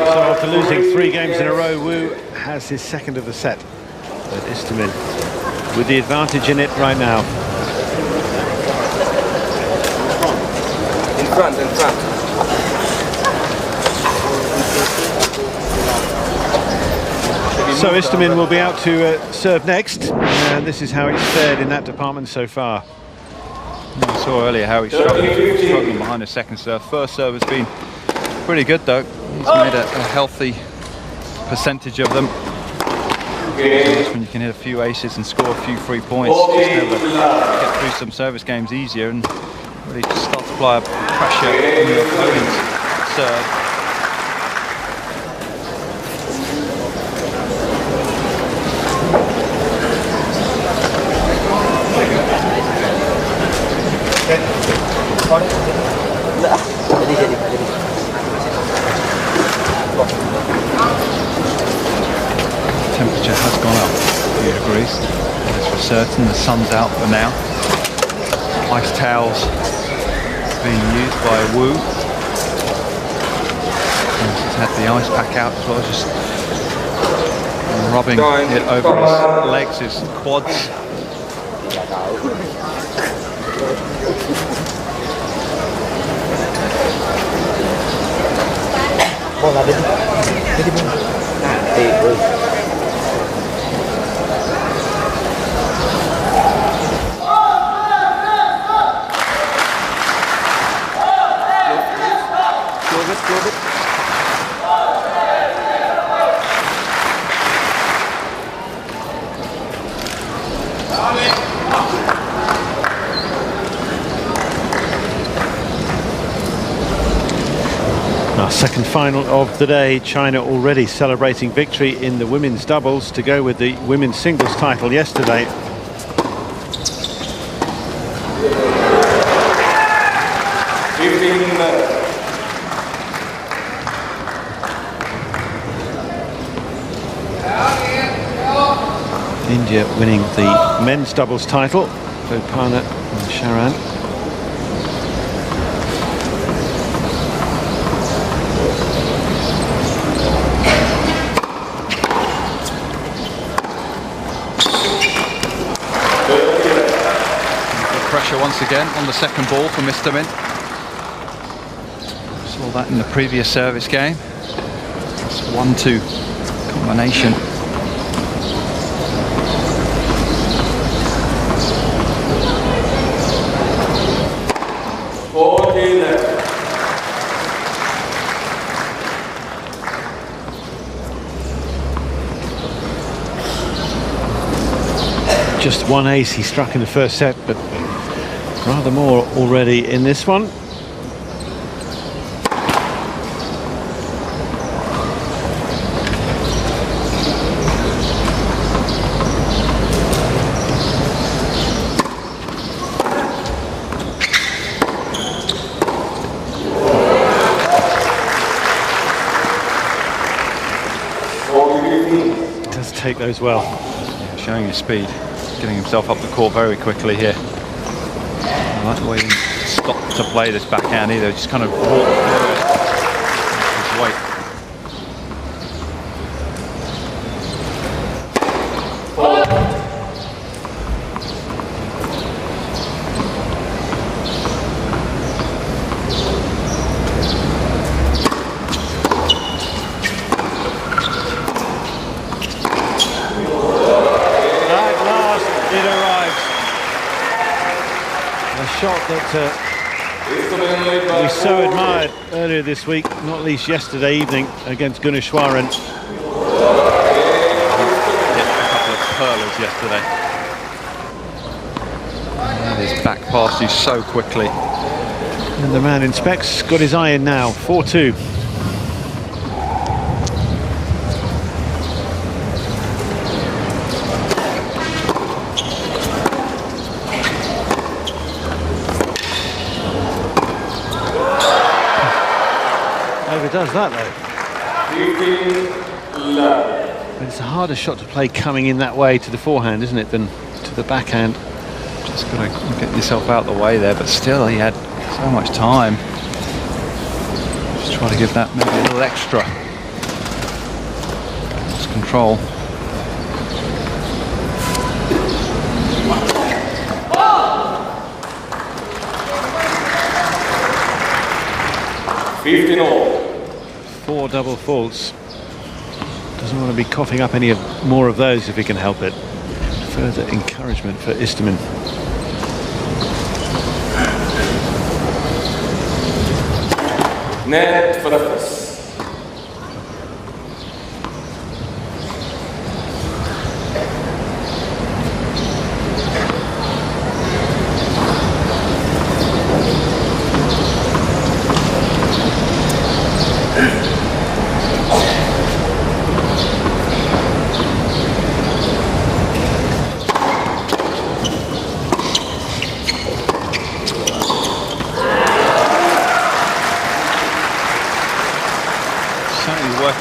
B: So after losing 3 games in a row, Wu has his second of the set. But Istomin with the advantage in it right now.
E: In front, in front.
B: So Istomin will be out to serve next, and this is how he's fared in that department so far.
C: I saw earlier how he's struggling behind the second serve. First serve has been pretty good though. He's made a healthy percentage of them. When you can hit a few aces and score a few free points, just able to get through some service games easier and really just start to apply pressure on your opponent's serve. Temperature has gone up a few degrees, that is for certain. The sun's out for now. Ice towels being used by Wu. He's had the ice pack out as well, just rubbing it over his legs, his quads.
B: Our second final of the day. China already celebrating victory in the women's doubles to go with the women's singles title yesterday. India winning the men's doubles title, Bopana and Sharan.
C: Pressure once again on the second ball from Istomin. Saw that in the previous service game. It's 1-2 combination.
B: Just one ace he struck in the first set, but rather more already in this one. Does take those well.
C: Yeah, showing his speed, getting himself up the court very quickly here. I like the way he stopped to play this backhand either, just kind of walked through it. His weight.
B: Shot that we so admired earlier this week, not least yesterday evening against Guneshwaran.
C: Hit a couple of curlers yesterday. And his back past you so quickly.
B: And the man in specs got his eye in now, 4-2. Does that though? But it's a harder shot to play coming in that way to the forehand, isn't it, than to the backhand.
C: Just got to get yourself out the way there, but still he had so much time. Just try to give that maybe a little extra. Just control.
B: Four double faults. Doesn't want to be coughing up any more of those if he can help it. Further encouragement for Istomin.
E: Net for the first.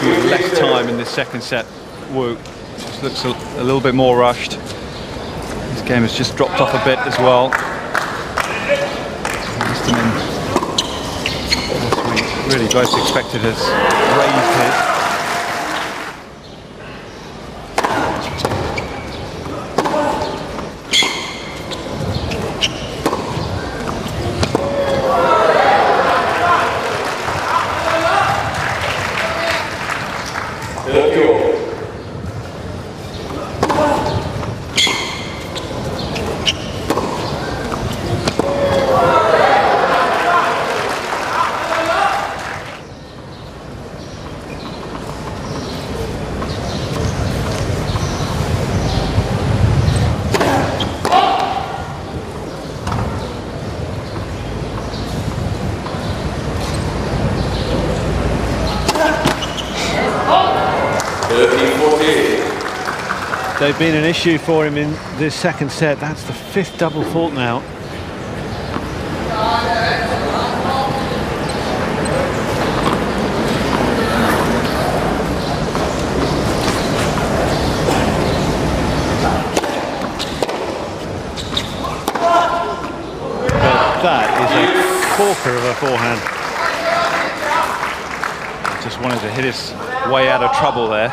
C: With less time in this second set, Wu just looks a little bit more rushed. His game has just dropped off a bit as well. Istomin, as we really both expected, has raised his.
B: They've been an issue for him in this second set. That's the 5th double fault now. But that is a corker of a forehand.
C: Just wanted to hit his way out of trouble there.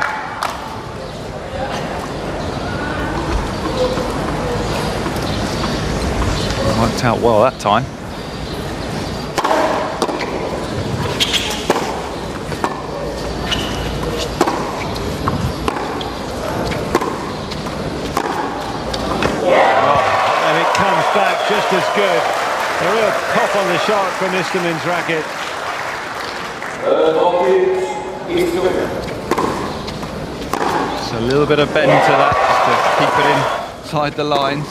C: Worked out well that time.
B: And it comes back just as good. A real pop on the shot from Istomin's racket.
C: Just a little bit of bend to that, just to keep it inside the lines.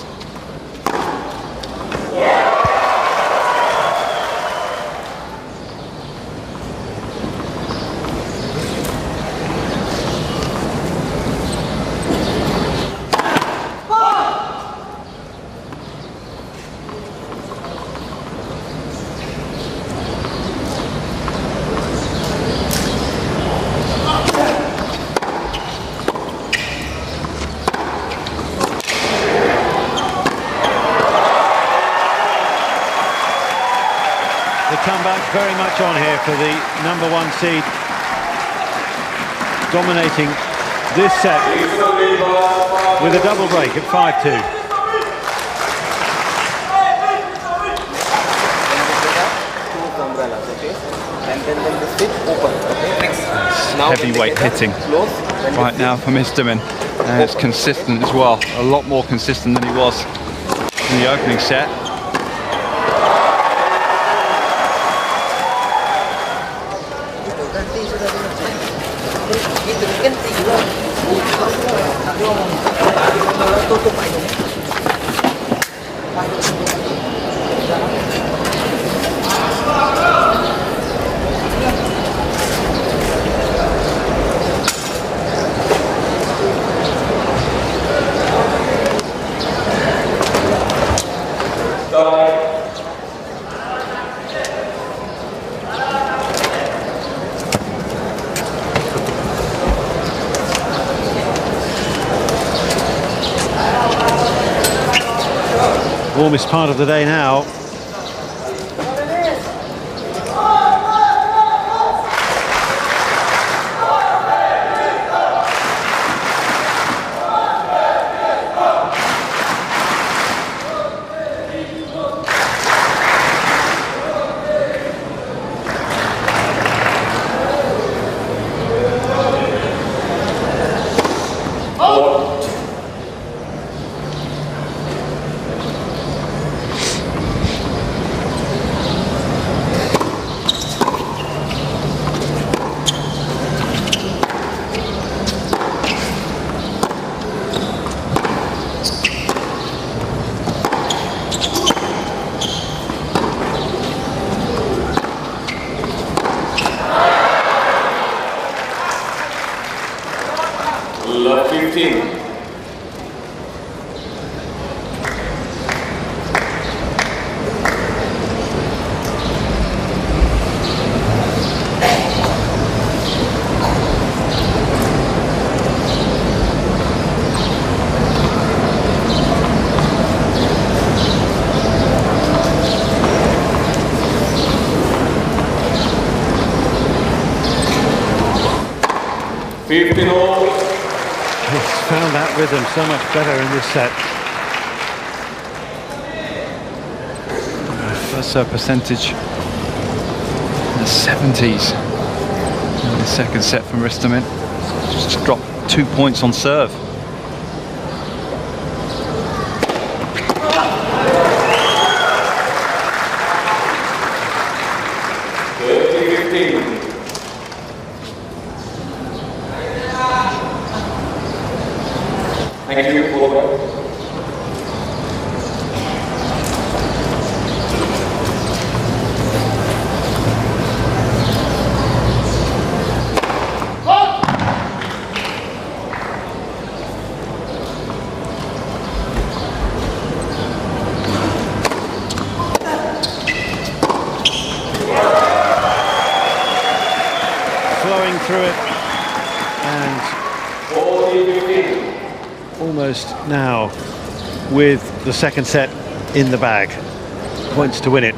B: Comeback very much on here for the #1 seed, dominating this set with a double break at 5-2.
C: Heavyweight hitting right now from Istomin, and it's consistent as well, a lot more consistent than he was in the opening set.
B: Warmest part of the day now.
D: Love 15.
B: He's found that rhythm so much better in this set.
C: First serve percentage in the 70s in the second set from Istomin. Just dropped 2 points on serve.
D: Thank you.
B: blowing through it, and almost now with the second set in the bag. Points to win it.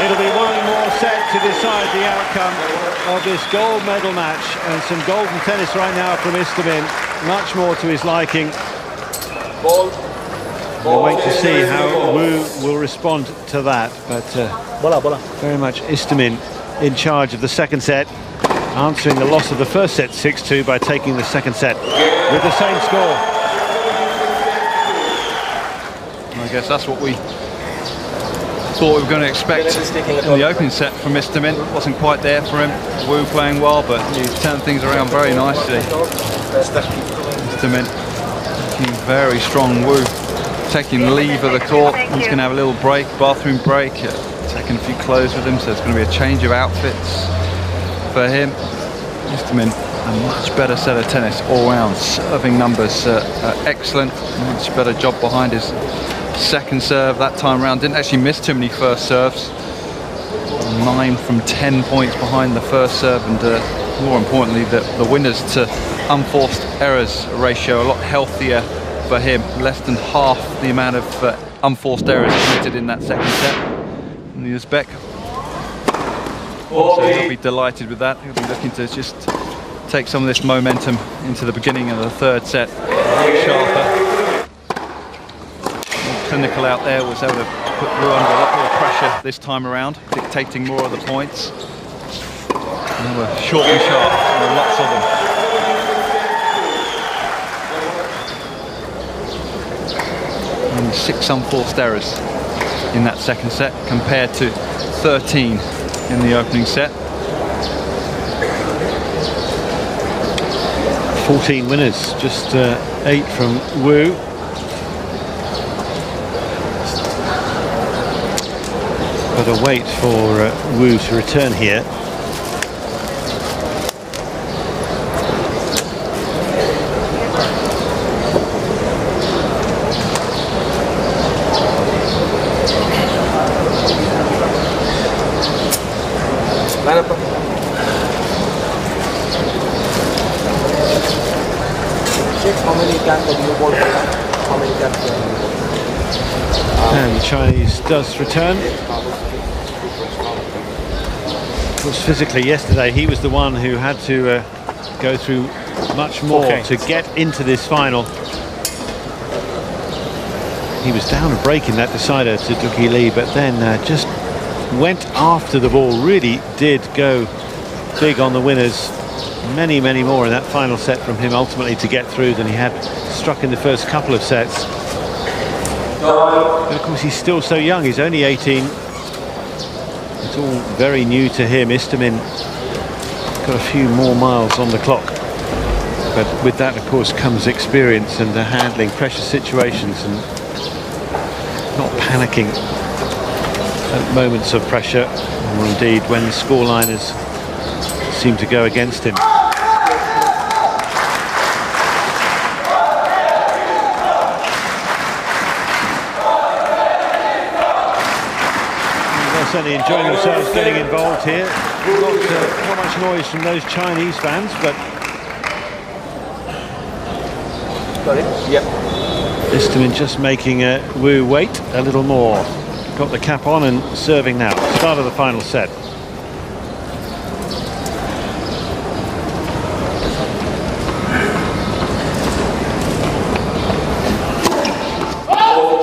B: It'll be one more set to decide the outcome of this gold medal match, and some golden tennis right now from Istomin, much more to his liking. We'll wait to see how Wu will respond to that, but very much Istomin in charge of the second set, answering the loss of the first set 6-2 by taking the second set with the same score.
C: I guess that's what we thought we were going to expect in the opening set from Istomin. Wasn't quite there for him. Wu playing well, but he's turned things around very nicely. Istomin looking very strong. Wu taking leave of the court. He's going to have a little break, bathroom break, taking a few clothes with him, so it's going to be a change of outfits for him. Istomin, a much better set of tennis all round. Serving numbers excellent. Much better job behind his second serve that time around. Didn't actually miss too many first serves. 9 from 10 points behind the first serve, and more importantly, the winners to unforced errors ratio a lot healthier for him. Less than half the amount of unforced errors committed in that second set. And the Uzbek, so he'll be delighted with that. He'll be looking to just take some of this momentum into the beginning of the third set. Sharper, clinical out there, was able to put Wu under a lot more pressure this time around, dictating more of the points. And they were short and sharp, there were lots of them. And 6 unforced errors in that second set compared to 13 in the opening set.
B: 14 winners, just 8 from Wu. But a wait for Wu to return here. And the Chinese does return. Of course, physically yesterday he was the one who had to go through much more to get into this final. He was down a break in that decider to Duki Lee, but then just went after the ball, really did go big on the winners. Many more in that final set from him ultimately to get through than he had struck in the first couple of sets. But of course he's still so young, he's only 18. It's all very new to him. Istomin got a few more miles on the clock. But with that, of course, comes experience and handling pressure situations and not panicking at moments of pressure, or indeed when the scoreliners seem to go against him. Certainly enjoying themselves getting involved here. Not much noise from those Chinese fans, but Istomin just making Wu wait a little more. Got the cap on and serving now. Start of the final set.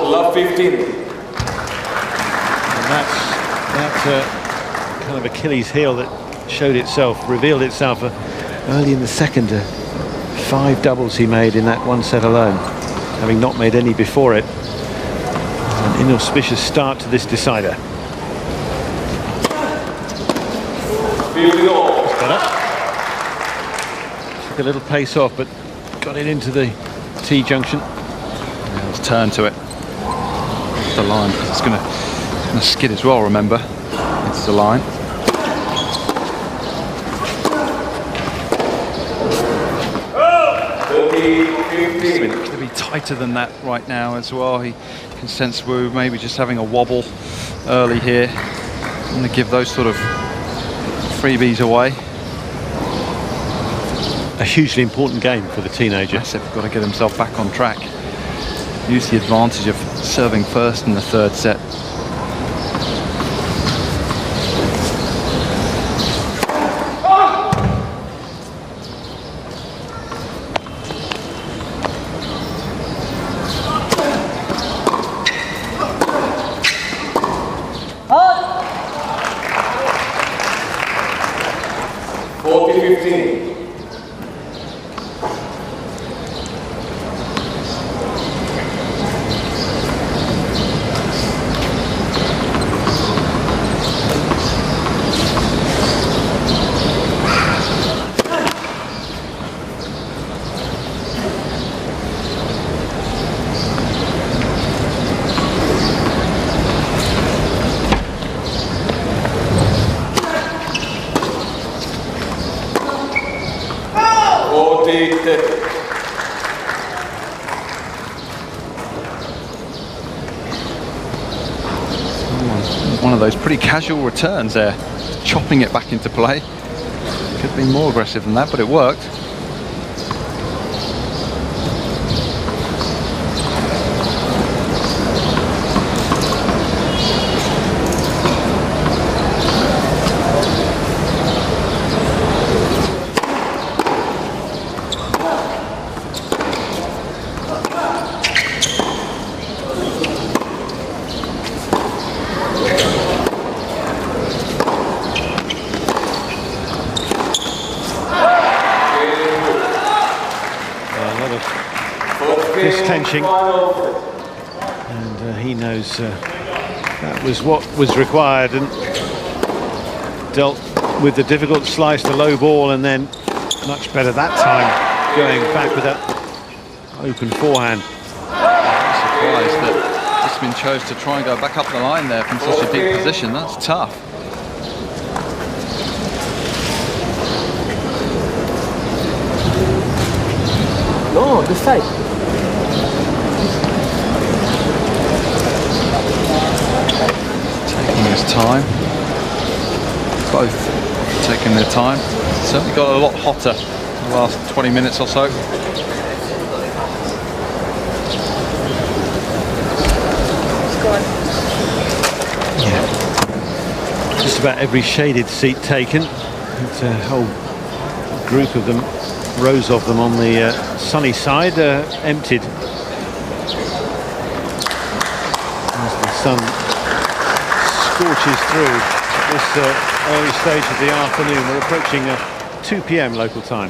D: Love 15.
B: And that's kind of Achilles heel that revealed itself early in the second. 5 doubles he made in that one set alone, having not made any before it. An inauspicious start to this decider. Took a little pace off, but got it into the T-junction.
C: Let's turn to it. The line, because it's going to skid as well, remember. It's the line. It's going to be tighter than that right now as well. He can sense we're maybe just having a wobble early here. I'm going to give those sort of freebies away.
B: A hugely important game for the teenager.
C: Massive, got to get himself back on track. Use the advantage of serving first in the third set. One of those pretty casual returns there, chopping it back into play. Could have been more aggressive than that, but it worked.
B: Tension, and he knows that was what was required, and dealt with the difficult slice, the low ball, and then much better that time going back with that open forehand.
C: Surprised that Istomin chose to try and go back up the line there from such a deep position. That's tough.
E: No, this side.
C: His time, both taking their time. Certainly got a lot hotter in the last 20 minutes or so.
B: Yeah, just about every shaded seat taken. It's a whole group of them, rows of them on the sunny side, emptied as the sun scorches through this early stage of the afternoon. We're approaching 2 p.m. local time.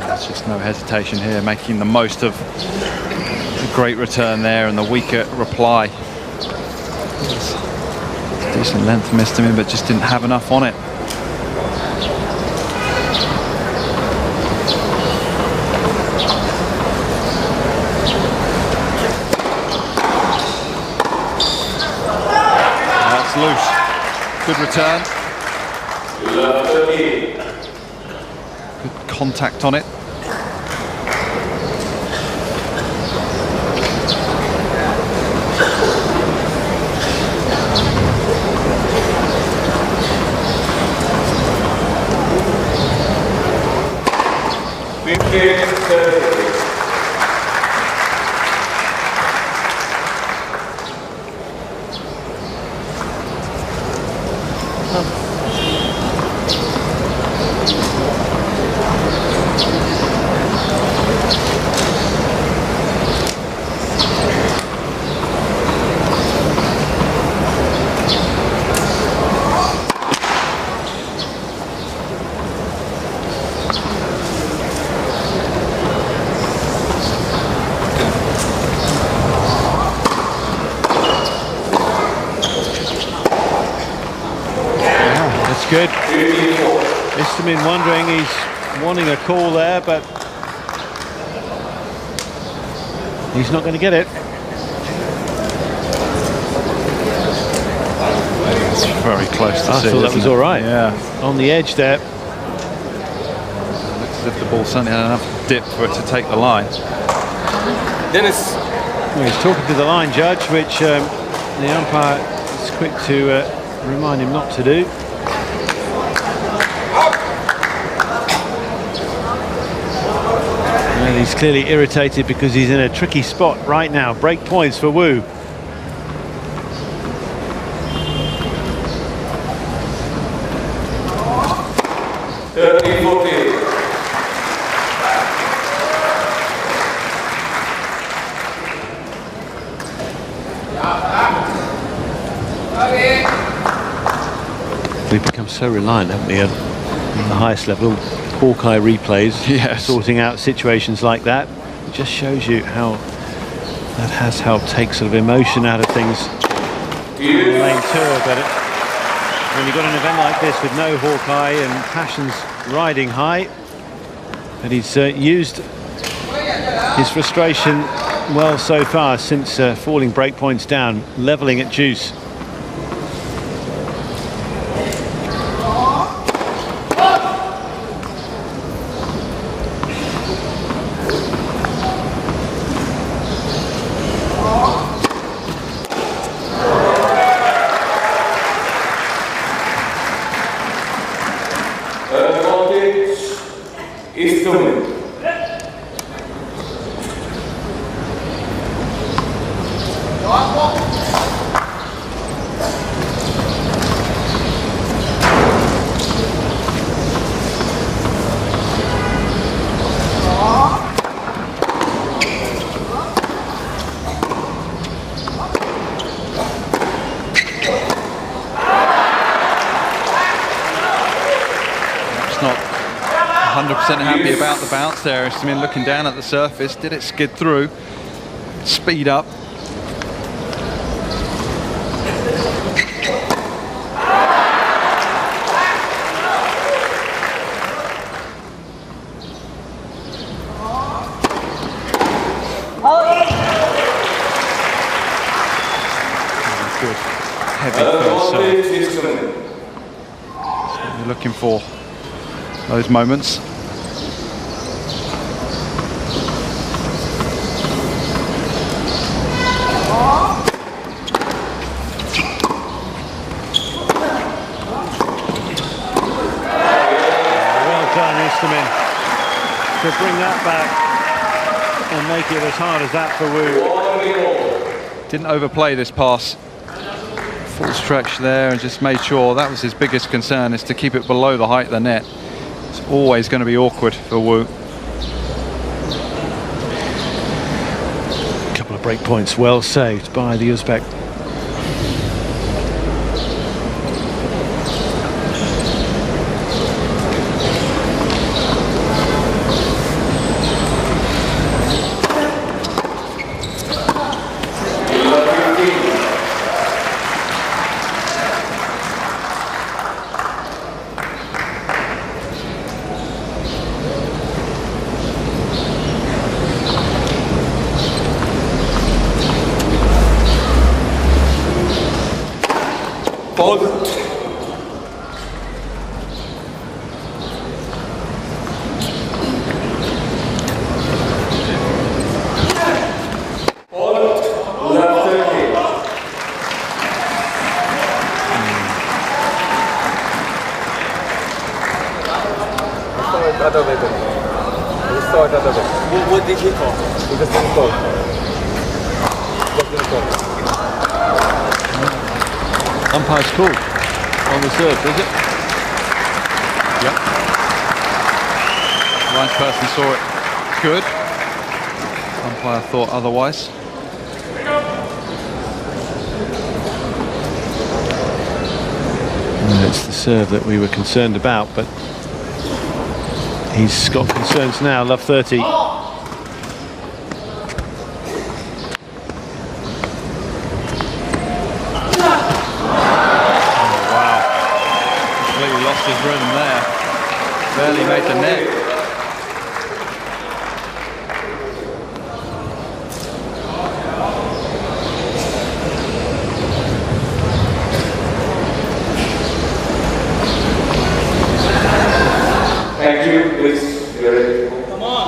C: There's just no hesitation here, making the most of the great return there and the weaker reply. Decent length from Istomin, but just didn't have enough on it. That's loose. Good return. Good contact on it.
B: That's good. Istomin wondering, he's wanting a call there, but he's not going to get it.
C: It's very close to see.
B: I thought that was all right.
C: Yeah.
B: On the edge there.
C: Looks as if the ball certainly had enough dip for it to take the line.
E: Dennis.
B: Well, he's talking to the line judge, which the umpire is quick to remind him not to do. And he's clearly irritated because he's in a tricky spot right now. Break points for Wu. We've become so reliant, haven't we, at the highest level, Hawkeye replays,
C: Yes.
B: sorting out situations like that. It just shows you how that has helped take sort of emotion out of things on the main tour. But when you've got an event like this with no Hawkeye and passions riding high, and he's used his frustration well so far since falling break points down, levelling at juice.
D: Istomin.
C: It's not 100% happy about the bounce there. Istomin looking down at the surface. Did it skid through? Speed up. Good. Heavy first serve. You're looking for those moments.
B: Well done, Istomin, to bring that back and make it as hard as that for Wu.
C: Didn't overplay this pass. Full stretch there and just made sure that was his biggest concern, is to keep it below the height of the net. It's always going to be awkward for Wu.
B: A couple of break points well saved by the Uzbek.
E: What did he call? He just didn't call. Just didn't call.
B: Umpire's call on the serve, does it?
C: Yep. Right person saw it good. Umpire thought otherwise.
B: And it's the serve that we were concerned about, but he's got concerns now. Love 30.
C: of rhythm there. Barely made the net.
D: Thank you. Please, you're ready. Come on.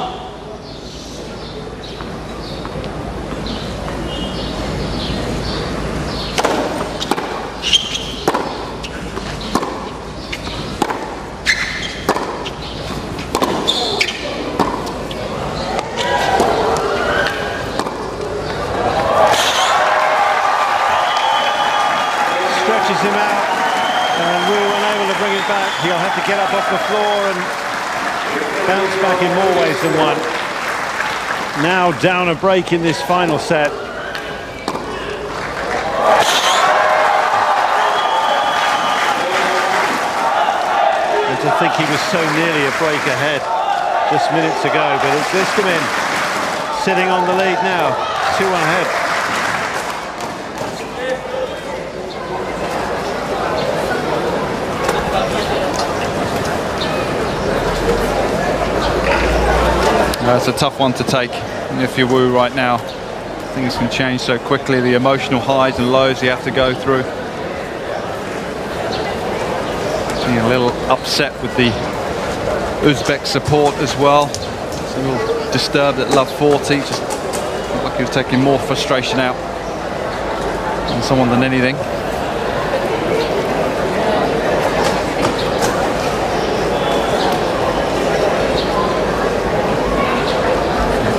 B: Stretches him out, and we're unable to bring it back. He'll have to get up off the floor and bounce back in more ways than one. Now down a break in this final set. And to think he was so nearly a break ahead just minutes ago, but it's Istomin sitting on the lead now, 2-1 ahead.
C: It's a tough one to take if you're Wu right now. Things can change so quickly, the emotional highs and lows you have to go through. Being a little upset with the Uzbek support as well. It's a little disturbed at love 40, just looked like he was taking more frustration out on someone than anything.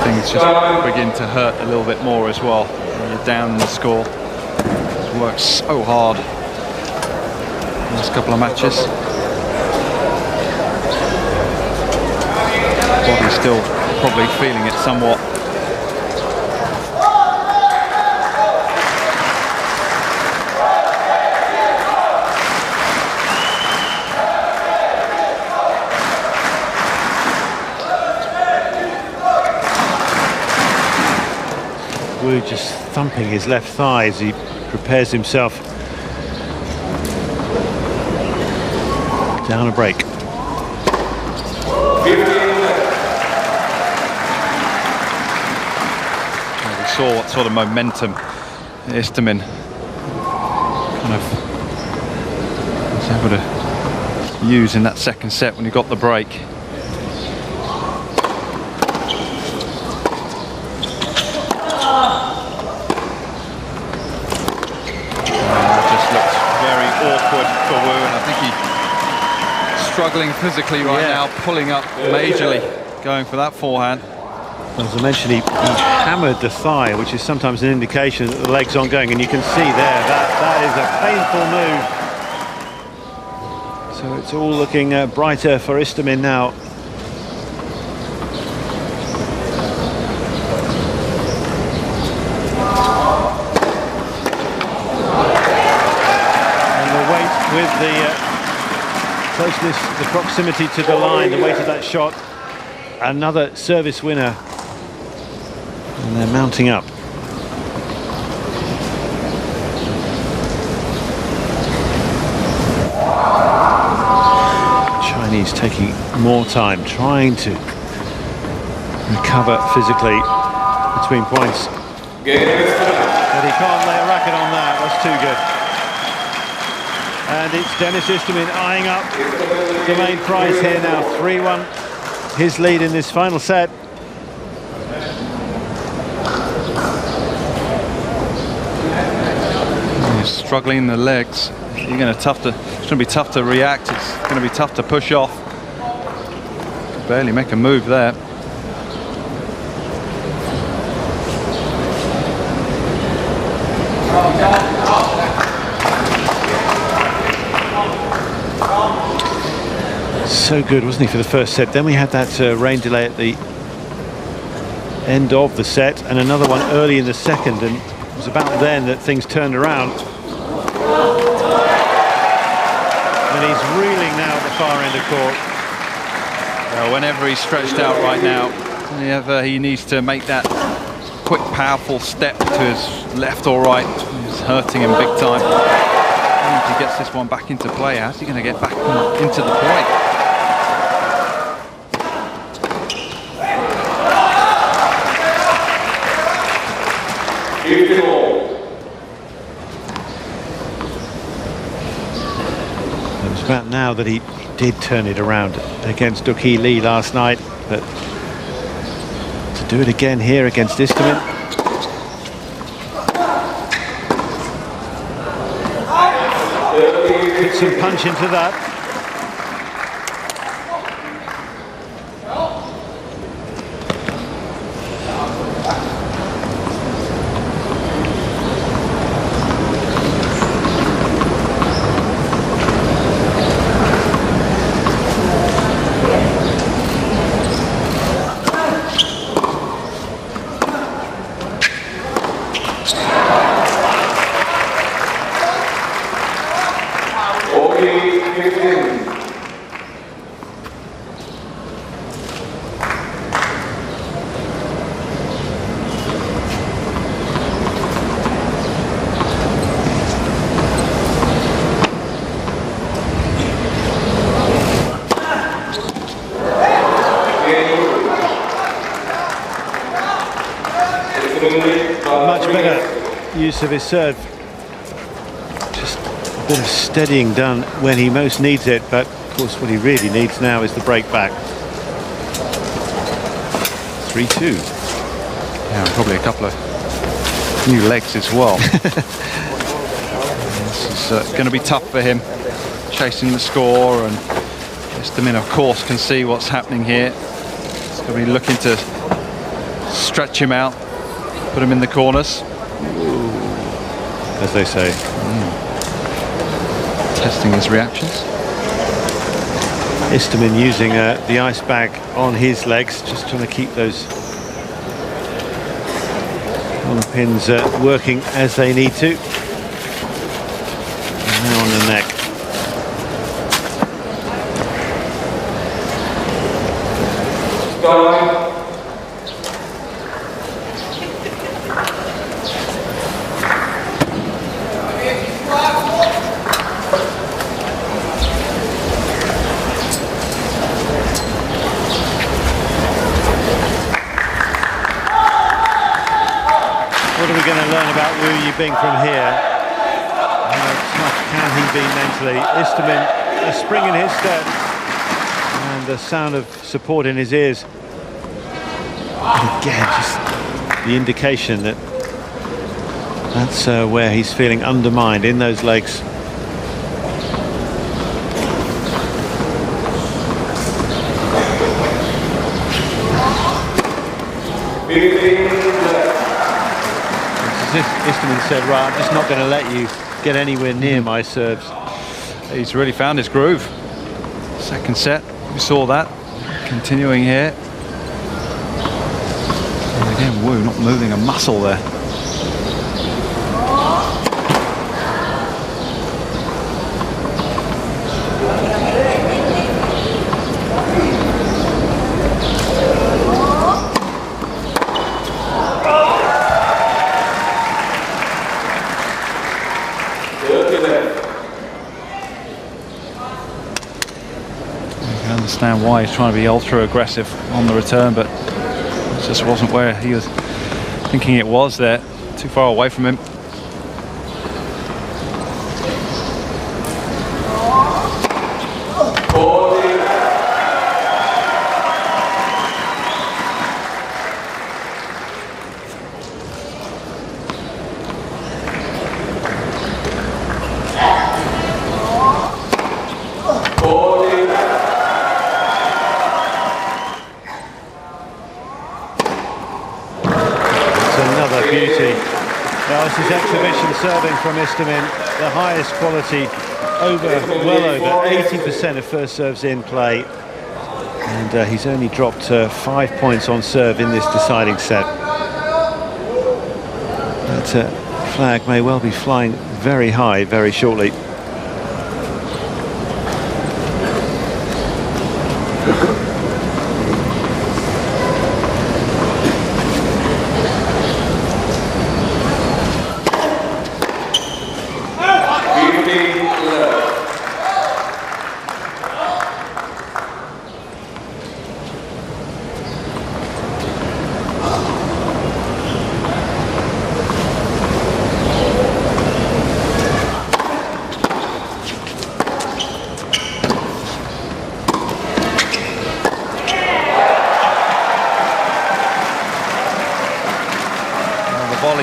C: Things just begin to hurt a little bit more as well when you're down in the score. He's worked so hard in the last couple of matches. Body's still probably feeling it somewhat.
B: Wu just thumping his left thigh as he prepares himself. Down a break.
C: And we saw what sort of momentum Istomin kind of was able to use in that second set when he got the break. Struggling physically right now, pulling up majorly, going for that forehand.
B: As I mentioned, he hammered the thigh, which is sometimes an indication that the leg's ongoing, and you can see there that is a painful move. So it's all looking brighter for Istomin now. And the weight with the closeness, the proximity to the line, the weight of that shot. Another service winner. And they're mounting up. Chinese taking more time, trying to recover physically between points. But he can't lay a racket on that. That's too good. And it's Denis Istomin eyeing up the main prize here now. 3-1, his lead in this final set.
C: He's struggling in the legs. It's going to be tough to react. It's going to be tough to push off. Could barely make a move there.
B: So good, wasn't he, for the first set? Then we had that rain delay at the end of the set, and another one early in the second, and it was about then that things turned around. And he's reeling now at the far end of court.
C: Well, whenever he's stretched out right now, whenever he needs to make that quick, powerful step to his left or right, it's hurting him big time. he gets this one back into play, how's he going to get back into the point?
B: It was about now that he did turn it around against Duki Lee last night, but to do it again here against Istomin. Put some punch into that. Much better use of his serve. Just a bit of steadying done when he most needs it, but of course what he really needs now is the break back. 3-2.
C: Yeah, and probably a couple of new legs as well. This is going to be tough for him, chasing the score, and Istomin of course can see what's happening here. He's going to be looking to stretch him out, put him in the corners.
B: As they say.
C: Testing his reactions.
B: Istomin using the ice bag on his legs, just trying to keep those corner pins working as they need to. And now on the neck. What are we going to learn about Yibing from here? How tough can he be mentally? Istomin, a spring in his step and the sound of support in his ears. But again, just the indication that that's where he's feeling undermined, in those legs. Istomin said, right, I'm just not going to let you get anywhere near my serves.
C: He's really found his groove. Second set, we saw that. Continuing here. And again, Wu not moving a muscle there. Understand why he's trying to be ultra aggressive on the return, but it just wasn't where he was thinking it was there. Too far away from him.
B: Beauty. Well, this is exhibition serving from Istomin, the highest quality, well over 80% of first serves in play, and he's only dropped 5 points on serve in this deciding set. That flag may well be flying very high very shortly.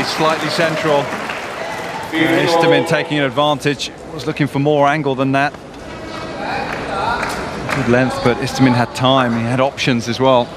C: slightly central. Istomin taking advantage, was looking for more angle than that. Good length, but Istomin had time, he had options as well.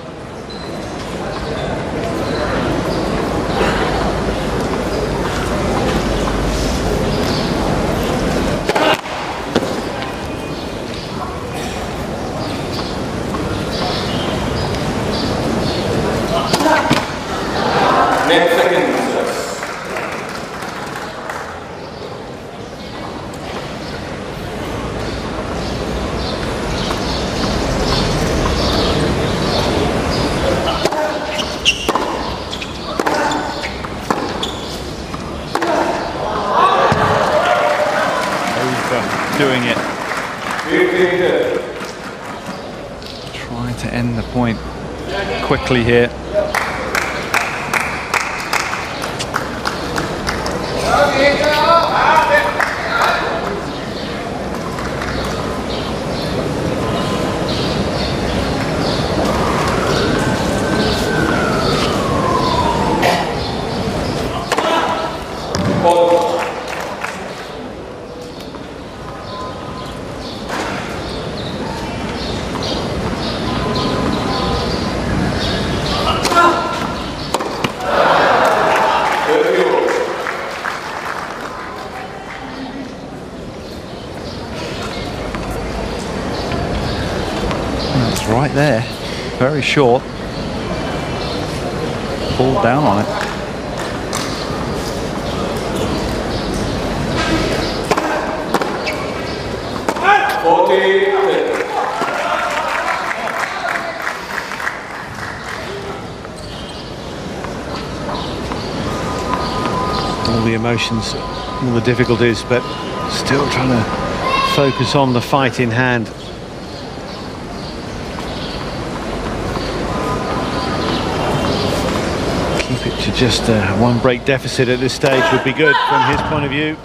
C: Doing it. Trying to end the point quickly here. That's right there, very short. Pulled down on it.
B: All the emotions, all the difficulties, but still trying to focus on the fight in hand. Keep it to just a one break deficit at this stage would be good from his point of view.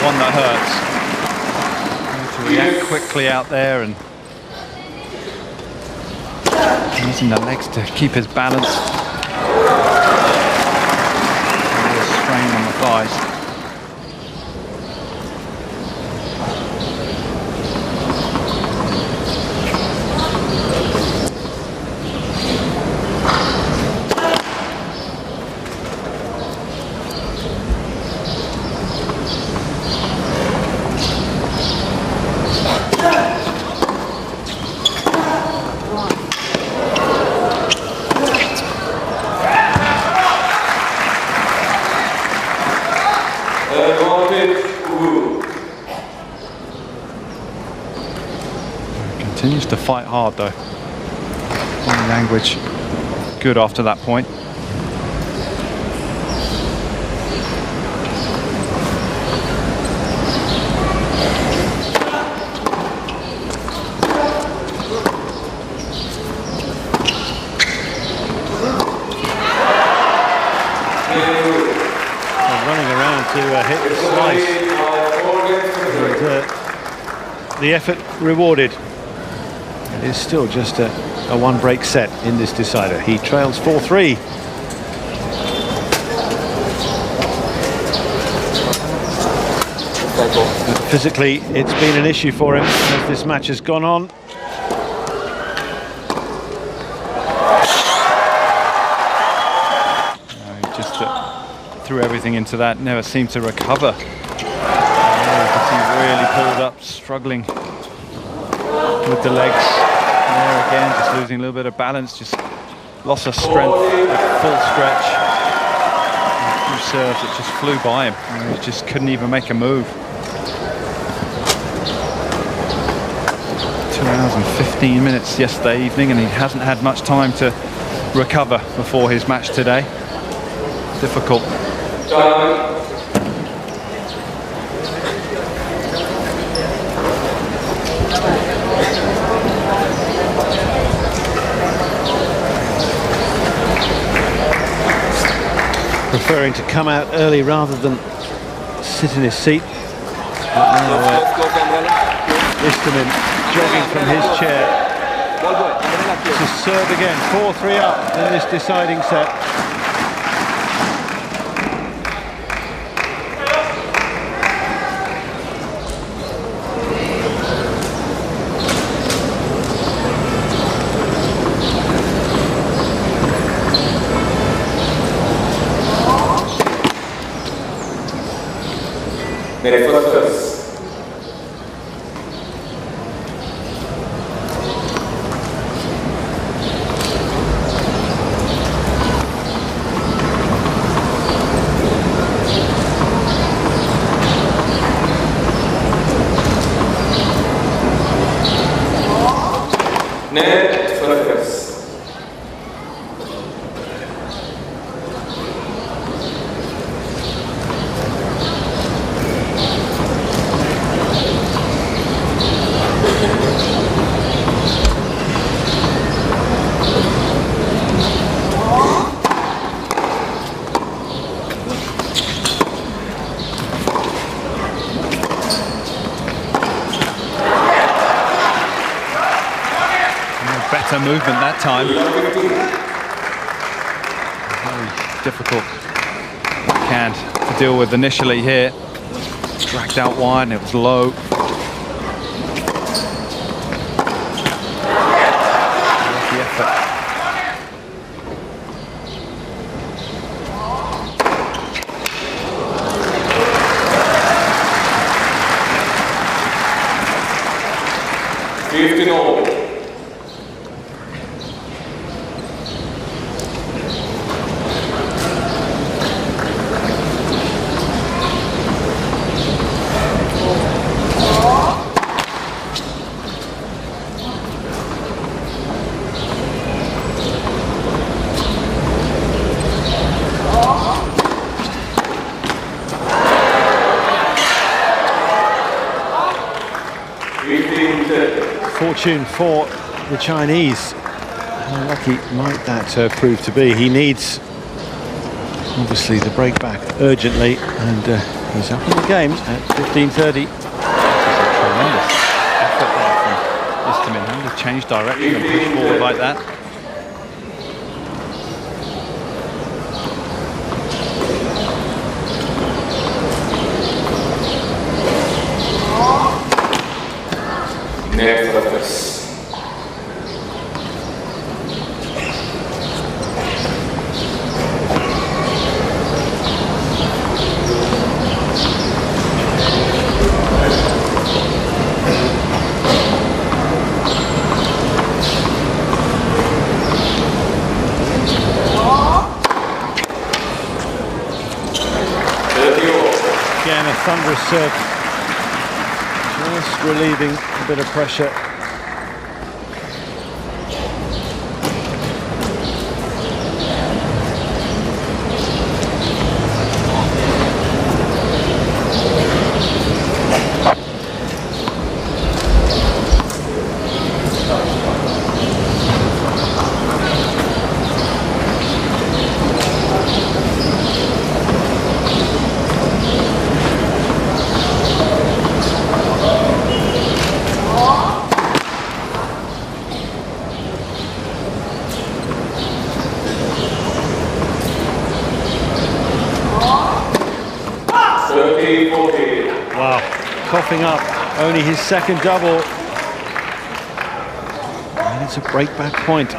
C: One that hurts. To react quickly out there and using the legs to keep his balance. Strain on the thighs. Continues to fight hard though. Body language good after that point.
B: Running around to hit the slice. And, the effort rewarded. It is still just a one break set in this decider. He trails 4-3. But physically it's been an issue for him as this match has gone on.
C: He just threw everything into that, never seemed to recover. He really pulled up, struggling with the legs. There again, just losing a little bit of balance, just loss of strength at full stretch. A few serves that just flew by him. He just couldn't even make a move. 2 hours and 15 minutes yesterday evening, and he hasn't had much time to recover before his match today. Difficult.
B: preferring to come out early rather than sit in his seat. But now Istomin jogging from his chair to serve again. 4-3 up in this deciding set.
C: Better movement that time. Very difficult backhand to deal with initially here. Dragged out wide and it was low. The effort.
B: Fortune for the Chinese. How lucky might that prove to be? He needs, obviously, the break back urgently, and he's up in the game at 15:30.
C: Tremendous effort there from Istomin. Having to change direction and push forward like that.
B: Again, a thunderous serve. Just relieving a bit of pressure. Wow, coughing up, only his second double. And it's a break-back point.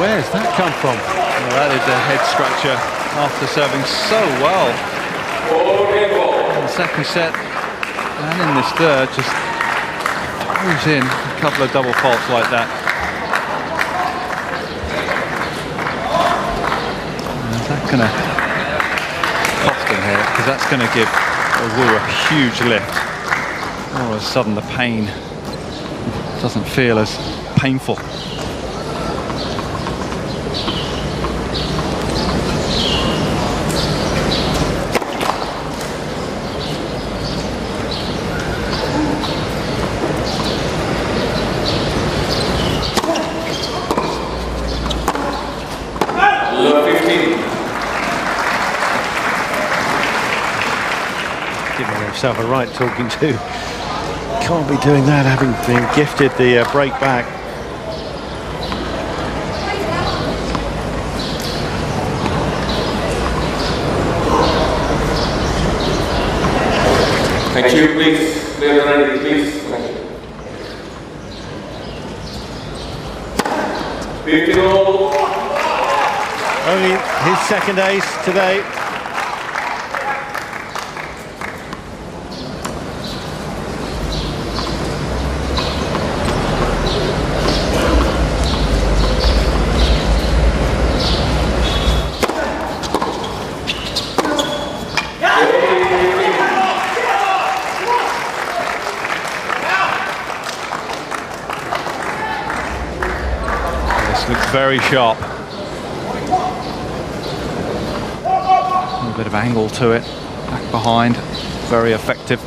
B: Where's that come from?
C: Well, that is a head scratcher after serving so well in the second set and in this third. Just throws in a couple of double faults like that. Is that going to cost him here? Because that's going to give Wu a huge lift. All of a sudden the pain doesn't feel as painful.
B: Giving himself a right talking to. Can't be doing that, having been gifted the break back.
D: Thank you, please. Clear the ready, please. Thank you. 50 all.
B: Only his second ace today.
C: Looks very sharp. A little bit of angle to it. Back behind. Very effective.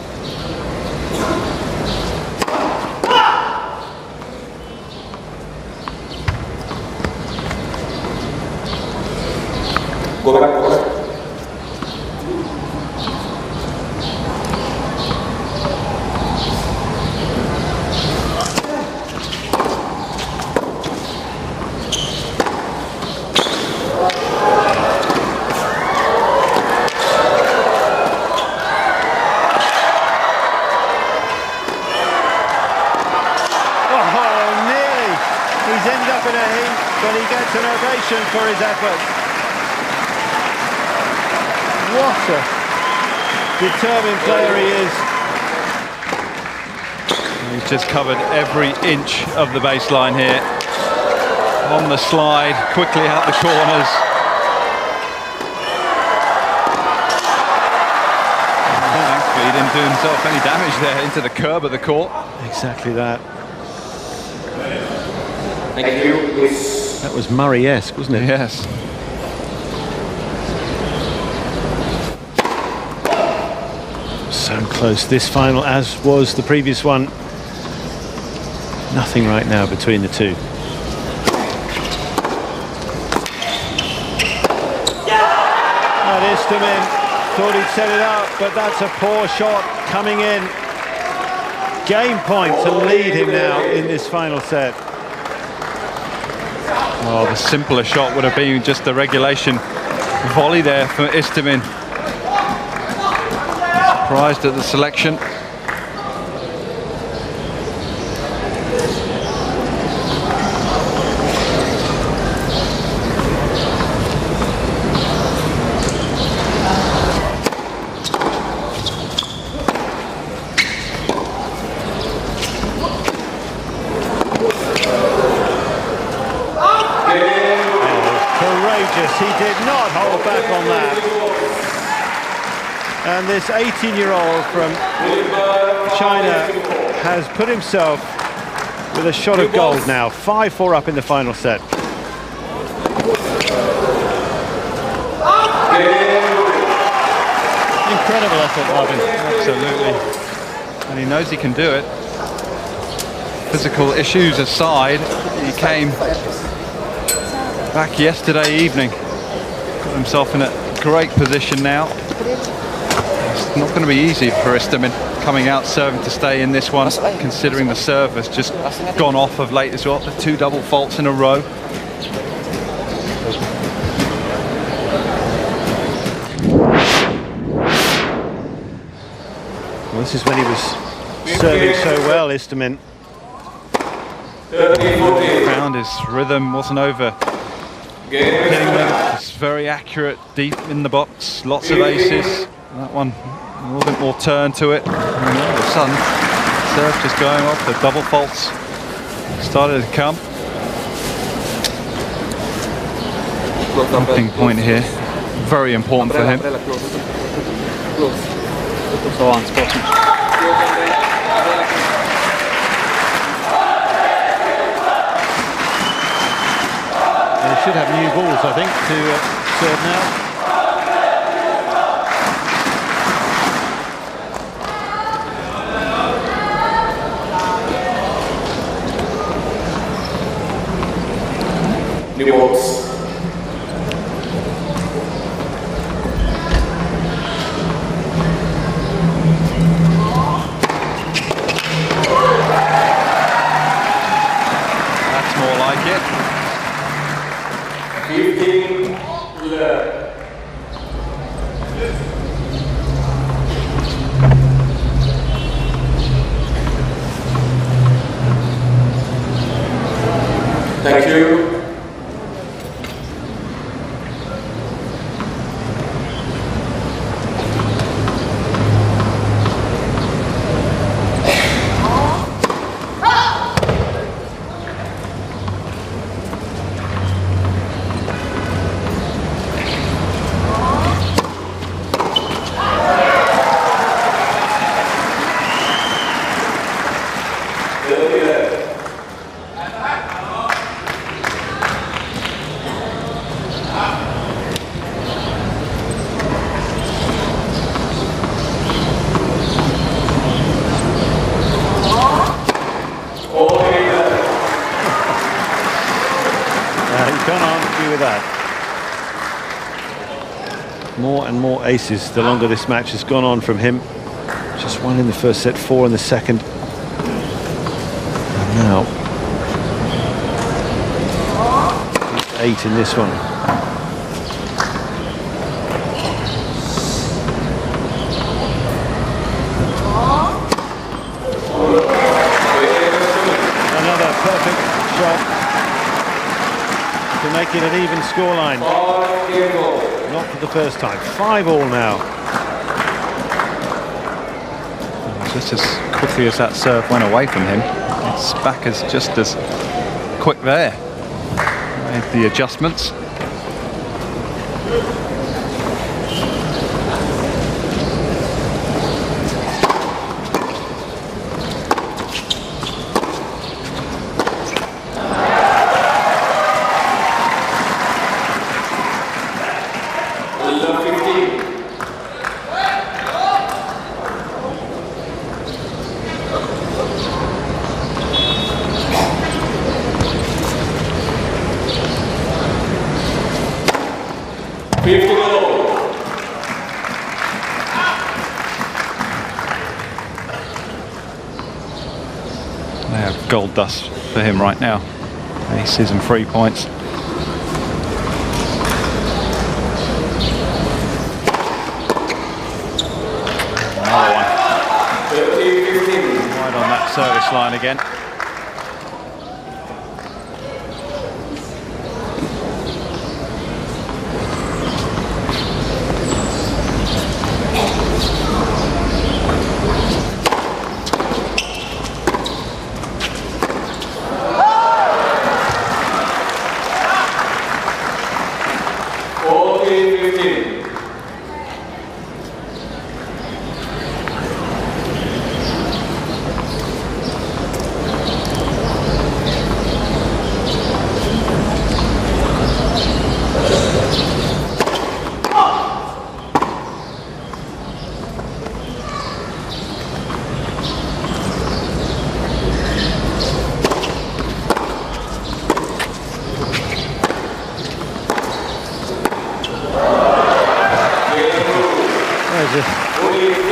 D: Go back, go back.
B: He's ended up in a heat, but he gets an ovation for his efforts. What a determined player he is.
C: He's just covered every inch of the baseline here. On the slide, quickly out the corners. Thankfully, he didn't do himself any damage there into the curb of the court.
B: Exactly that.
D: Thank you.
B: That was Murray-esque, wasn't it?
C: Yes.
B: So close this final, as was the previous one. Nothing right now between the two. That Istomin thought he'd set it up, but that's a poor shot coming in. Game point to lead him now in this final set.
C: Well, the simpler shot would have been just the regulation volley there for Istomin. Surprised at the selection.
B: He did not hold back on that. And this 18-year-old from China has put himself with a shot of gold now. 5-4 up in the final set.
C: Incredible effort, Marvin. Absolutely. And he knows he can do it. Physical issues aside, he came back yesterday evening. Got himself in a great position now. It's not going to be easy for Istomin coming out serving to stay in this one, considering the serve has just gone off of late as well. The 2 double faults in a row.
B: Well, this is when he was serving so well, Istomin.
C: Found his rhythm, wasn't over. It's very accurate, deep in the box, lots of aces. That one, a little bit more turn to it. And all of a sudden, serve just going off, the double faults started to come. Nothing point here. very important for him.
E: Umbrella close. Close.
C: So on, sportsman.
B: They should have new balls, I think, to serve now.
F: New balls.
C: That's more like it.
F: 15 left. Thank you.
B: He's gone on to do with that. More and more aces the longer this match has gone on from him. Just one in the first set, 4 in the second. And now 8 in this one. Another perfect shot to make it an even scoreline. Not for the first time. 5-all now.
C: Just as quickly as that serve went away from him, his back is just as quick there. Made the adjustments. They have gold dust for him right now. Aces and 3 points. Another one. Wide on that service line again.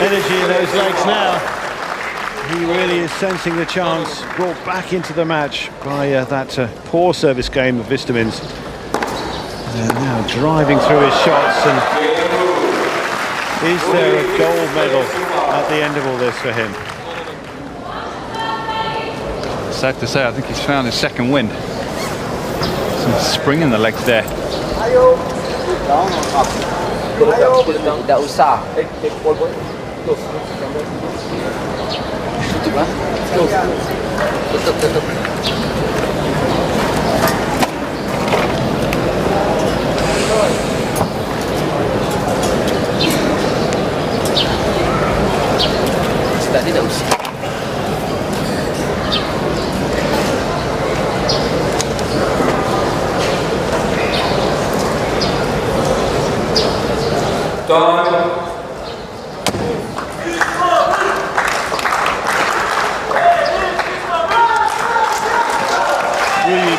B: Energy in those legs now. He really is sensing the chance, brought back into the match by that poor service game of Istomin's. And now driving through his shots, and is there a gold medal at the end of all this for him?
C: Sad to say, I think he's found his second win. Some spring in the legs there.
G: Tidak usah. Tutup.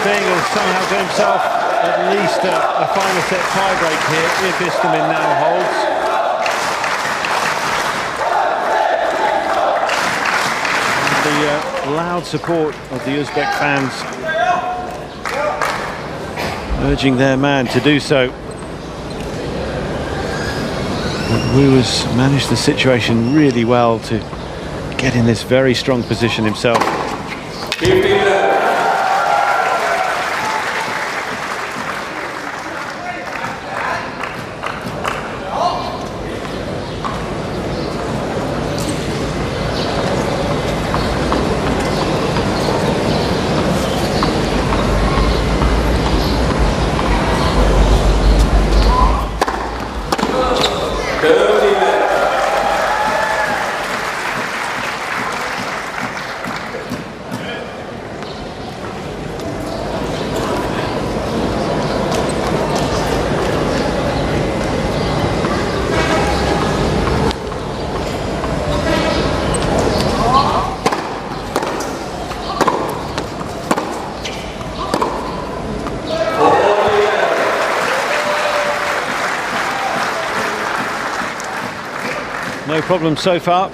B: thing and somehow got himself at least a final set tie-break here if Istomin now holds. And the loud support of the Uzbek fans urging their man to do so. Wu has managed the situation really well to get in this very strong position himself. No problem so far.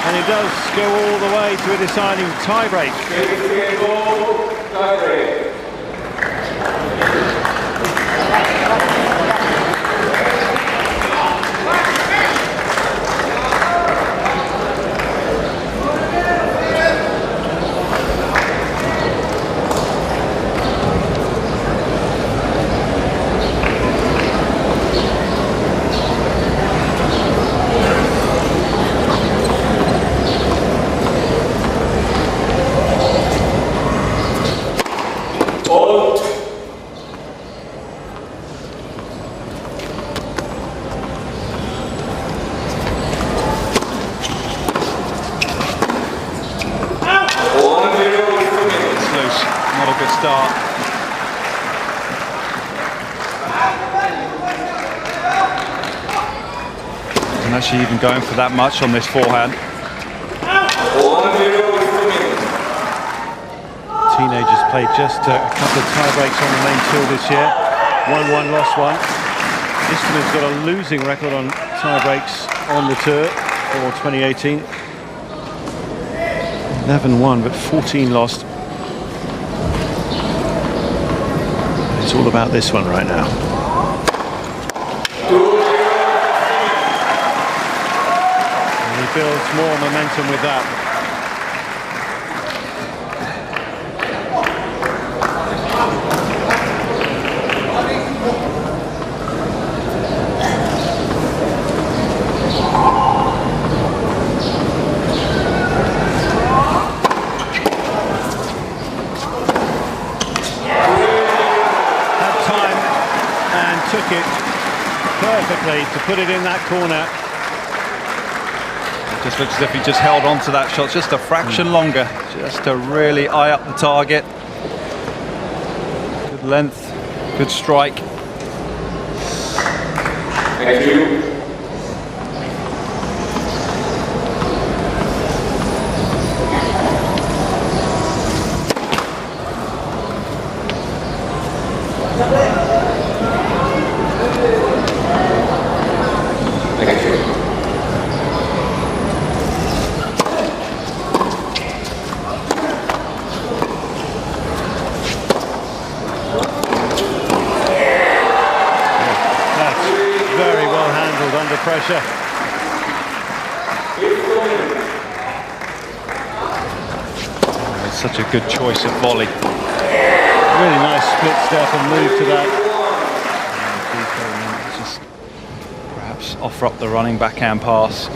B: And it does go all the way to a deciding tie-break.
C: Start. And actually even going for that much on this forehand.
B: Teenagers played just a couple of tie breaks on the main tour this year. 1-1, lost one. Istomin's got a losing record on tie breaks on the tour for 2018. 11-1, but 14 lost. It's all about this one right now. And he builds more momentum with that. Took it perfectly to put it in that corner.
C: It just looks as if he just held on to that shot just a fraction longer, just to really eye up the target. Good length, good strike.
F: Thank you.
B: Under pressure.
C: It's such a good choice of volley.
B: Really nice split step and move to that.
C: Just perhaps offer up the running backhand pass.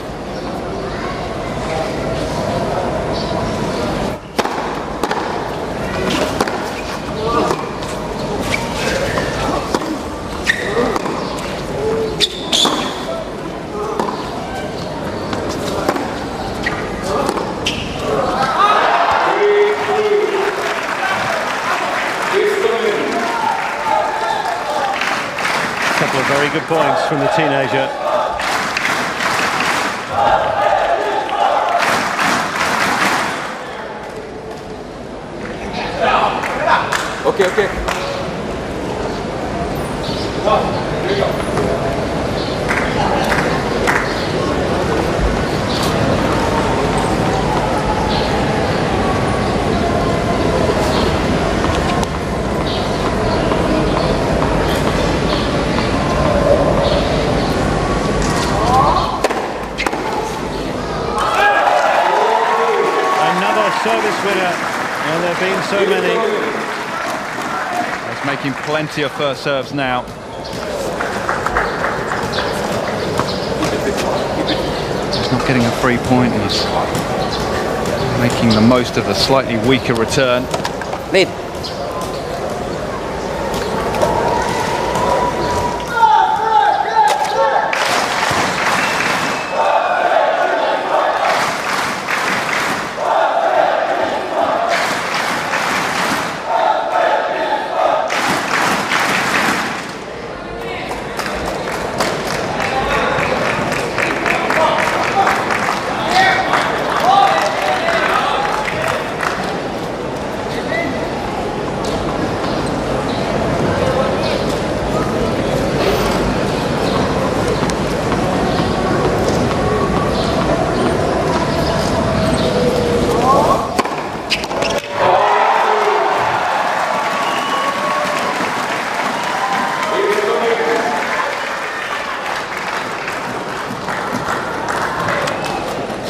B: Very good points from the teenager.
E: Okay.
B: Another service winner, and there have been so many.
C: He's making plenty of first serves now. He's not getting a free point. He's making the most of the slightly weaker return.
G: Lead.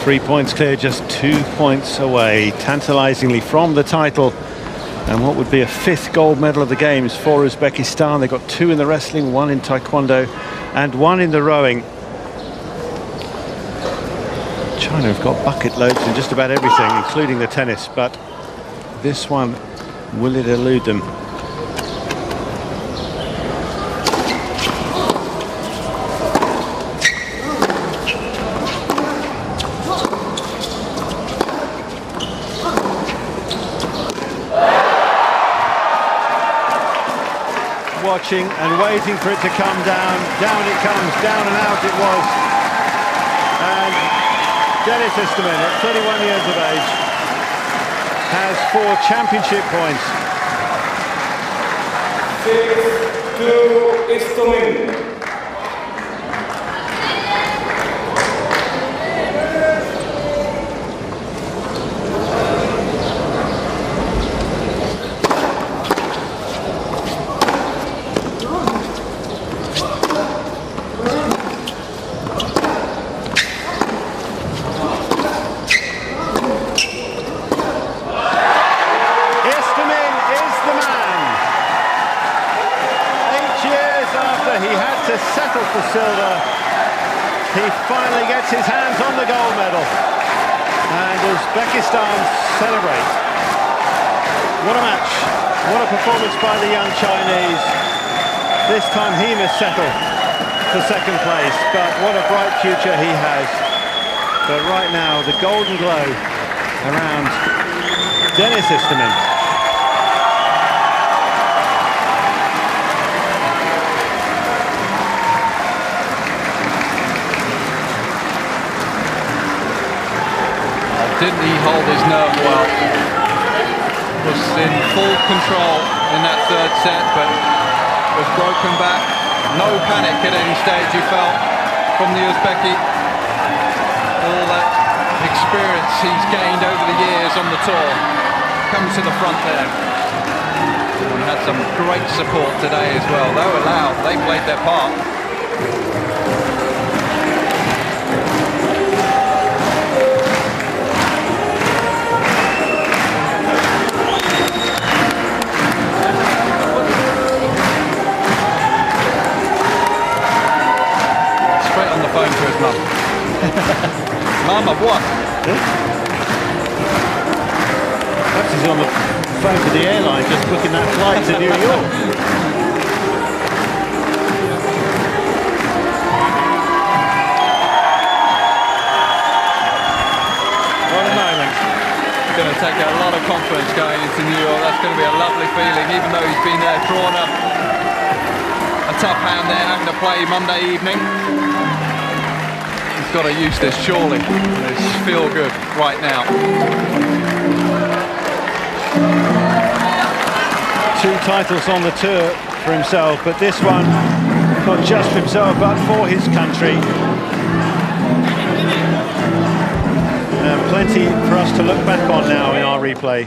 B: Three points clear, just 2 points away, tantalizingly from the title. And what would be a fifth gold medal of the Games for Uzbekistan. They've got 2 in the wrestling, 1 in taekwondo, and 1 in the rowing. China have got bucket loads in just about everything, including the tennis, but this one, will it elude them? Watching and waiting for it to come down. Down it comes, down and out it was. And Denis Istomin, at 31 years of age, has 4 championship points.
F: 6-2 Istomin.
B: Settle for silver. He finally gets his hands on the gold medal, and Uzbekistan celebrate. What a match, what a performance by the young Chinese. This time he must settle for second place, but what a bright future he has. But right now the golden glow around Denis Istomin.
C: Didn't he hold his nerve well? Was in full control in that third set, but was broken back. No panic at any stage, you felt, from the Uzbeki. All that experience he's gained over the years on the tour comes to the front there. And had some great support today as well. They were loud, they played their part. Phone to his mum. Mum of what?
B: Perhaps he's on the phone to the airline just booking that flight to New York. What a moment.
C: It's going to take a lot of confidence going into New York. That's going to be a lovely feeling, even though he's been there, drawn a tough hand there, having to play Monday evening. He's got to use this, surely. It's feel good right now.
B: 2 titles on the tour for himself, but this one, not just for himself, but for his country. Plenty for us to look back on now in our replay.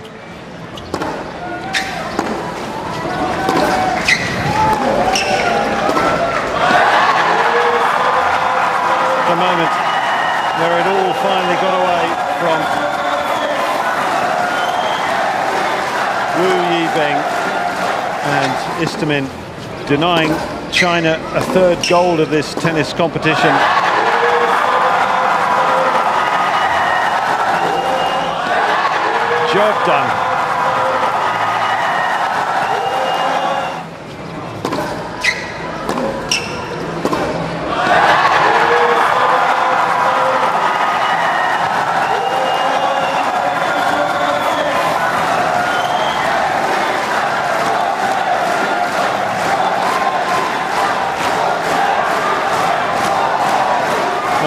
B: The moment where it all finally got away from Yibing, and Istomin denying China a 3rd gold of this tennis competition. Job done.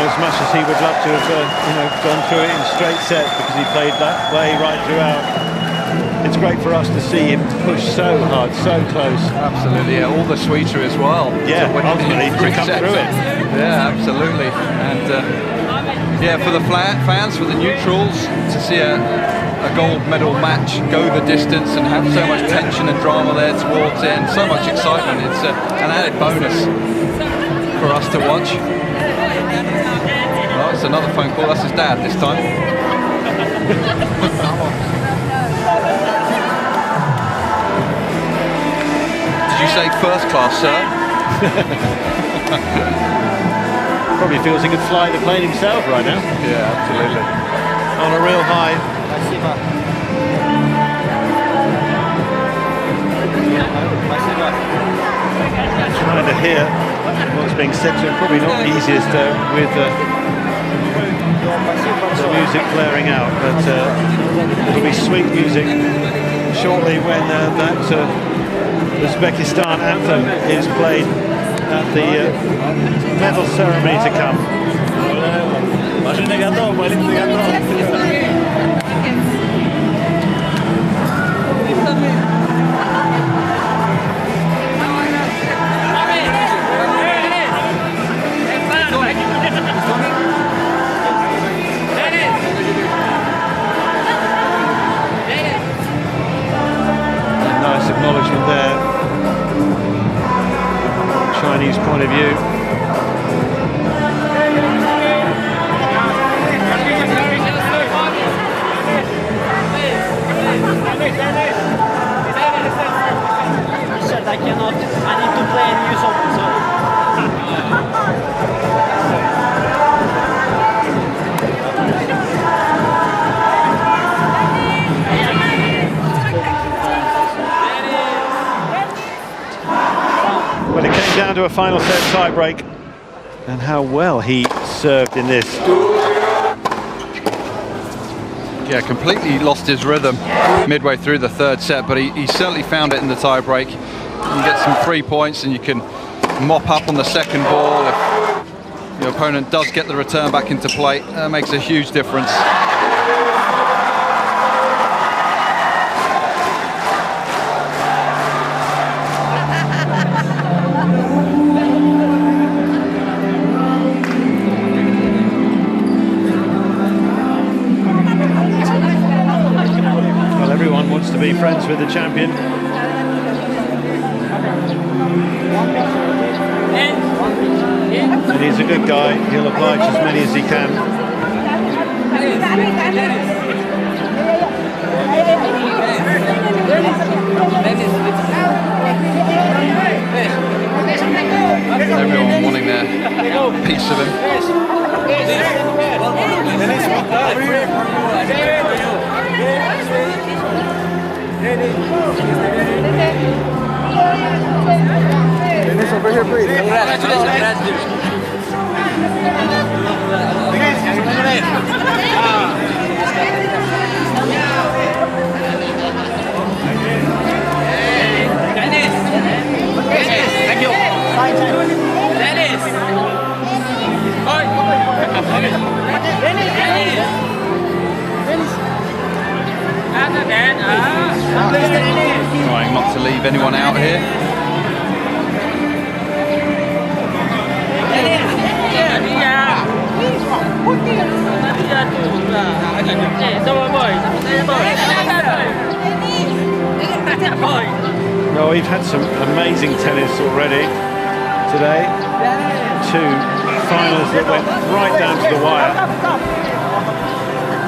B: As much as he would love to have gone through it in straight sets, because he played that way right throughout, it's great for us to see him push so hard, so close.
C: Absolutely, yeah, all the sweeter as well.
B: Yeah, ultimately to come through it.
C: Yeah, absolutely. And yeah, for the fans, for the neutrals, to see a gold medal match go the distance and have so much tension and drama there towards the end, so much excitement. It's an added bonus for us to watch. Oh, it's another phone call. That's his dad this time. Did you say first class, sir?
B: Probably feels he could fly the plane himself right now.
C: Yeah, absolutely.
B: On a real high. Trying to hear what's being said to him, probably not easiest with the music blaring out, but it'll be sweet music shortly when that Uzbekistan anthem is played at the medal ceremony to come. Nice acknowledgement there. Chinese point of view.
H: I cannot. I need to play a new song.
B: Well, it came down to a final set tie-break, and how well he served in this.
C: Yeah, completely lost his rhythm midway through the 3rd set, but he certainly found it in the tie-break. You get some 3 points and you can mop up on the 2nd ball. If your opponent does get the return back into play, that makes a huge difference.
B: Well, everyone wants to be friends with the champion. And he's a good guy. He'll oblige as many as he can.
C: Everyone wanting their piece of him.
E: Dennis, over here, please.
C: leave anyone out here.
B: Well, we've had some amazing tennis already today. 2 finals that went right down to the wire.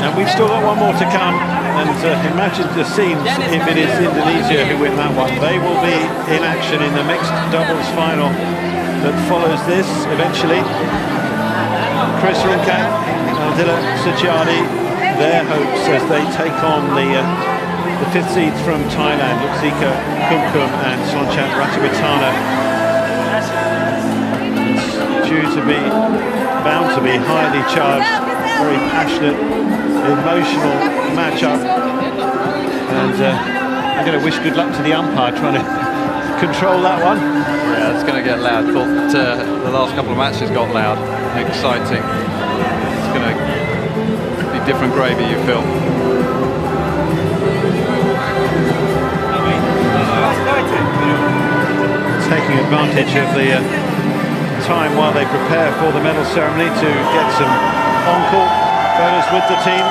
B: And we've still got one more to come. And imagine the scenes if it is Indonesia who win that one. They will be in action in the mixed doubles final that follows this eventually. Chris Runkat, Aldila Suchadi, their hopes as they take on the 5th seeds from Thailand, Luxika Kumkum and Sonchat Ratchabatana. It's due to be, bound to be highly charged, very passionate, emotional matchup. And I'm going to wish good luck to the umpire trying to control that one.
C: Yeah, it's going to get loud. Thought the last couple of matches got loud, exciting. It's going to be different gravy, you feel.
B: Taking advantage of the time while they prepare for the medal ceremony to get some on-court photos with the team.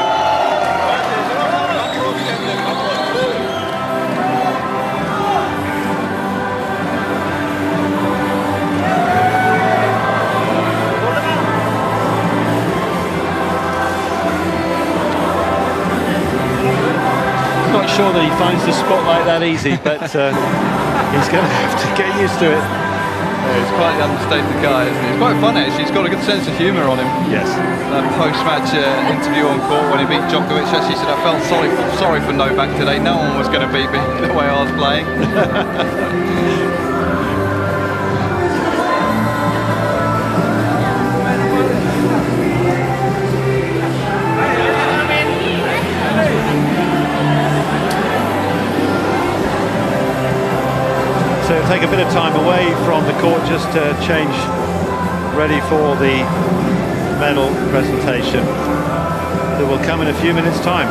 B: Not sure that he finds the spotlight that easy, but he's going to have to get used to it.
C: Yeah, he's quite an understated guy, isn't he? He's quite funny, actually. He's got a good sense of humour on him.
B: Yes.
C: That post-match interview on court when he beat Djokovic, actually said, I felt sorry for Novak today. No one was going to beat me the way I was playing.
B: So take a bit of time away from the court just to change ready for the medal presentation that will come in a few minutes' time.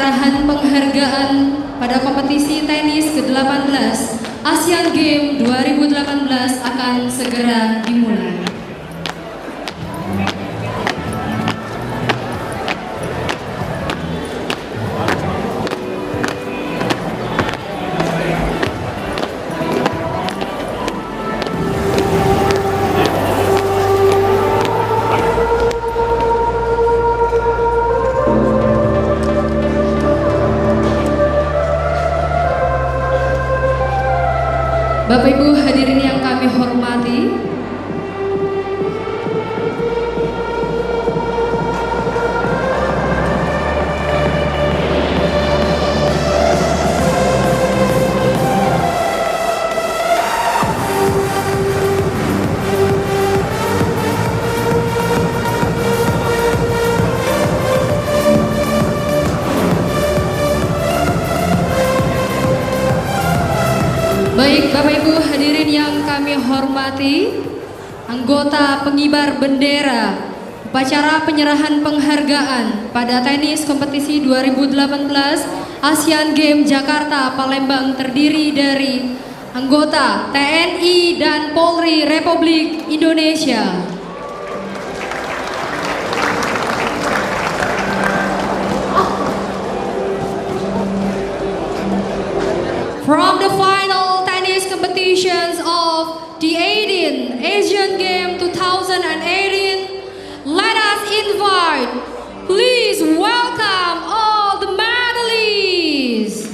A: penyerahan penghargaan pada kompetisi tenis ke-18 Asian Games 2018 akan segera dimulai. Bapak Ibu hadirin yang kami hormati, baik Bapak Ibu hadirin yang kami hormati, anggota pengibar bendera upacara penyerahan penghargaan pada tenis kompetisi 2018 Asian Games Jakarta Palembang terdiri dari anggota TNI dan Polri Republik Indonesia. From the final tennis competitions of the 18th Asian Games 2018, let us invite, please welcome all the medalists.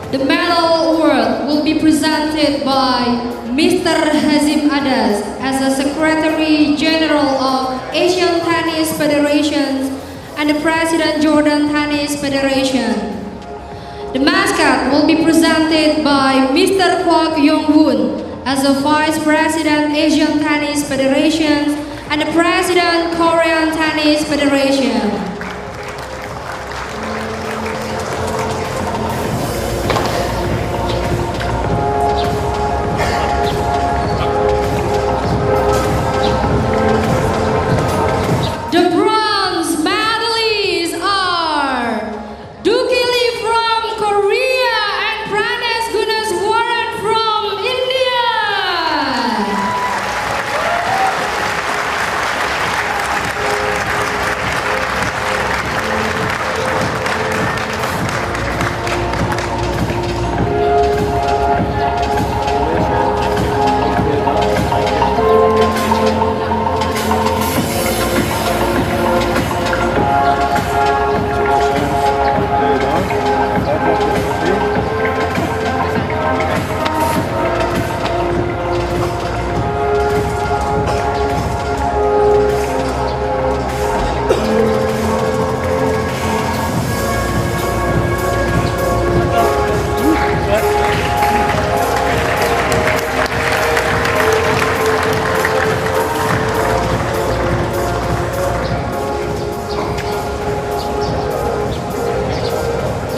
A: The medal award will be presented by Mr. Hazim Adas as the Secretary General of Asian Tennis Federations and the President Jordan Tennis Federation. The mascot will be presented by Mr. Kwak Yong-woon as the Vice President Asian Tennis Federation and the President Korean Tennis Federation.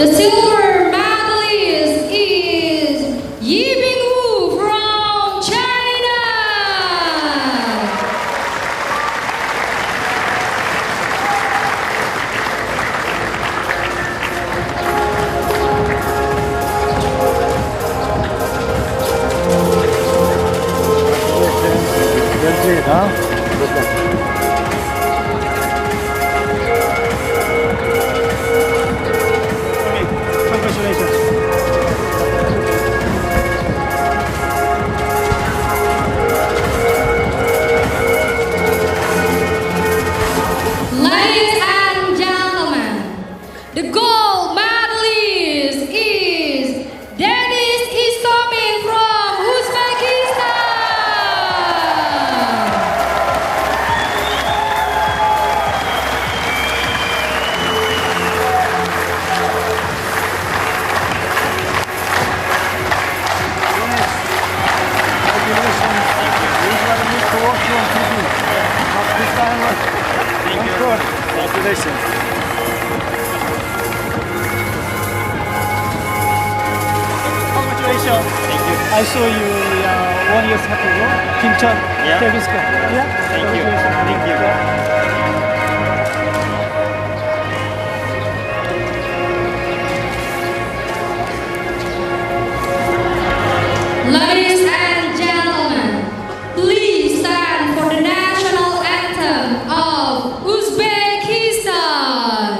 A: The silver medalist is Yibing from China.
I: Держи, да? Congratulations. Congratulations.
H: Thank you.
I: I saw you 1 year ago. Kimchon,
H: Yeah.
I: Davis Cup. Yeah.
H: Thank you.
I: Congratulations.
H: Thank you.
A: Ladies and gentlemen, please stand for the national anthem of Uzbekistan.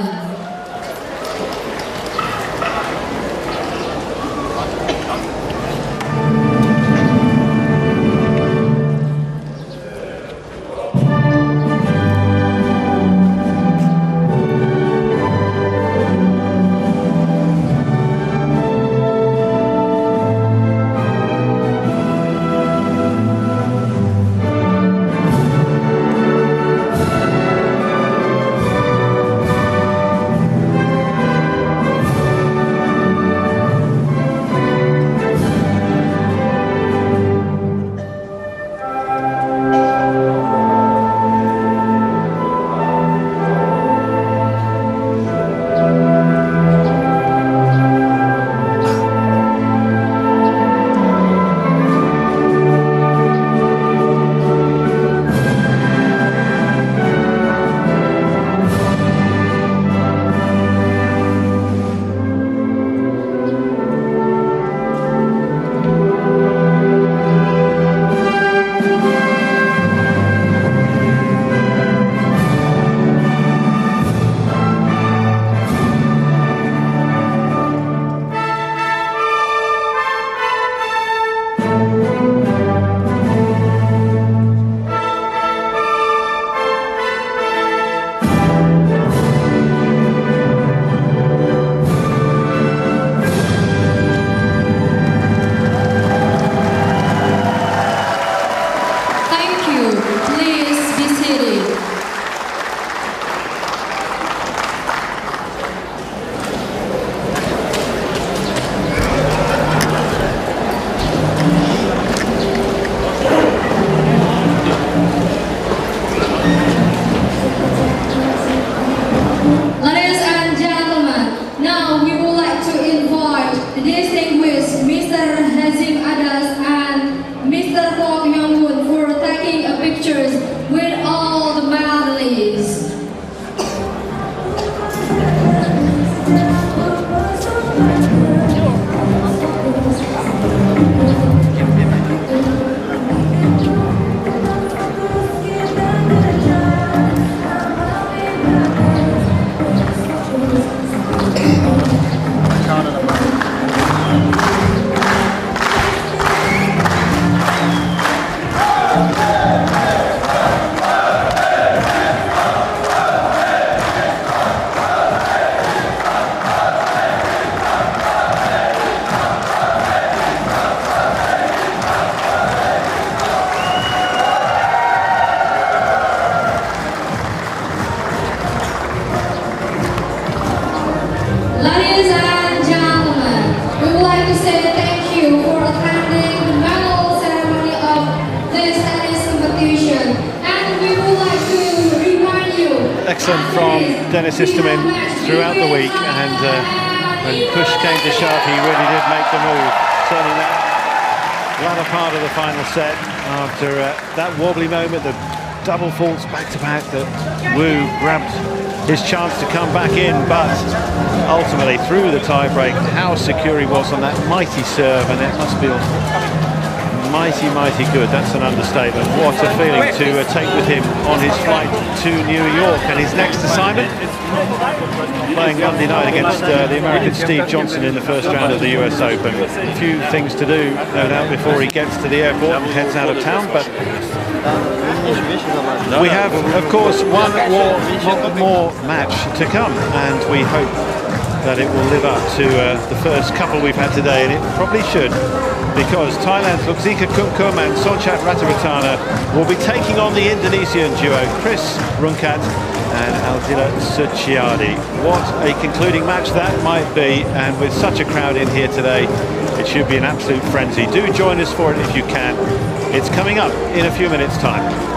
A: Thank you. Please be seated. Ladies and gentlemen, now we would like to invite the distinguished Mr. Hazim Adas and Mr. Kwok Young-woon for taking a pictures with all the medalists. Ladies and gentlemen, we would like to say thank you for attending the medal ceremony of this tennis competition. And we would like to remind you...
B: Excellent from Denis Istomin throughout the week, and when push came to shove, he really did make the move. Certainly that latter part of the final set, after that wobbly moment, the double faults back-to-back, that Wu grabbed his chance to come back in, but ultimately through the tie-break, how secure he was on that mighty serve, and it must feel mighty, mighty good. That's an understatement. What a feeling to take with him on his flight to New York. And his next assignment, playing Monday night against the American Steve Johnson in the first round of the US Open. A few things to do, no doubt, before he gets to the airport and heads out of town, but we have, of course, one more match to come, and we hope that it will live up to the first couple we've had today, and it probably should, because Thailand's Luxika Kumkum and Sonchat Rataratana will be taking on the Indonesian duo Chris Rungkat and Aldila Suciardi. What a concluding match that might be, and with such a crowd in here today, it should be an absolute frenzy. Do join us for it if you can. It's coming up in a few minutes' time.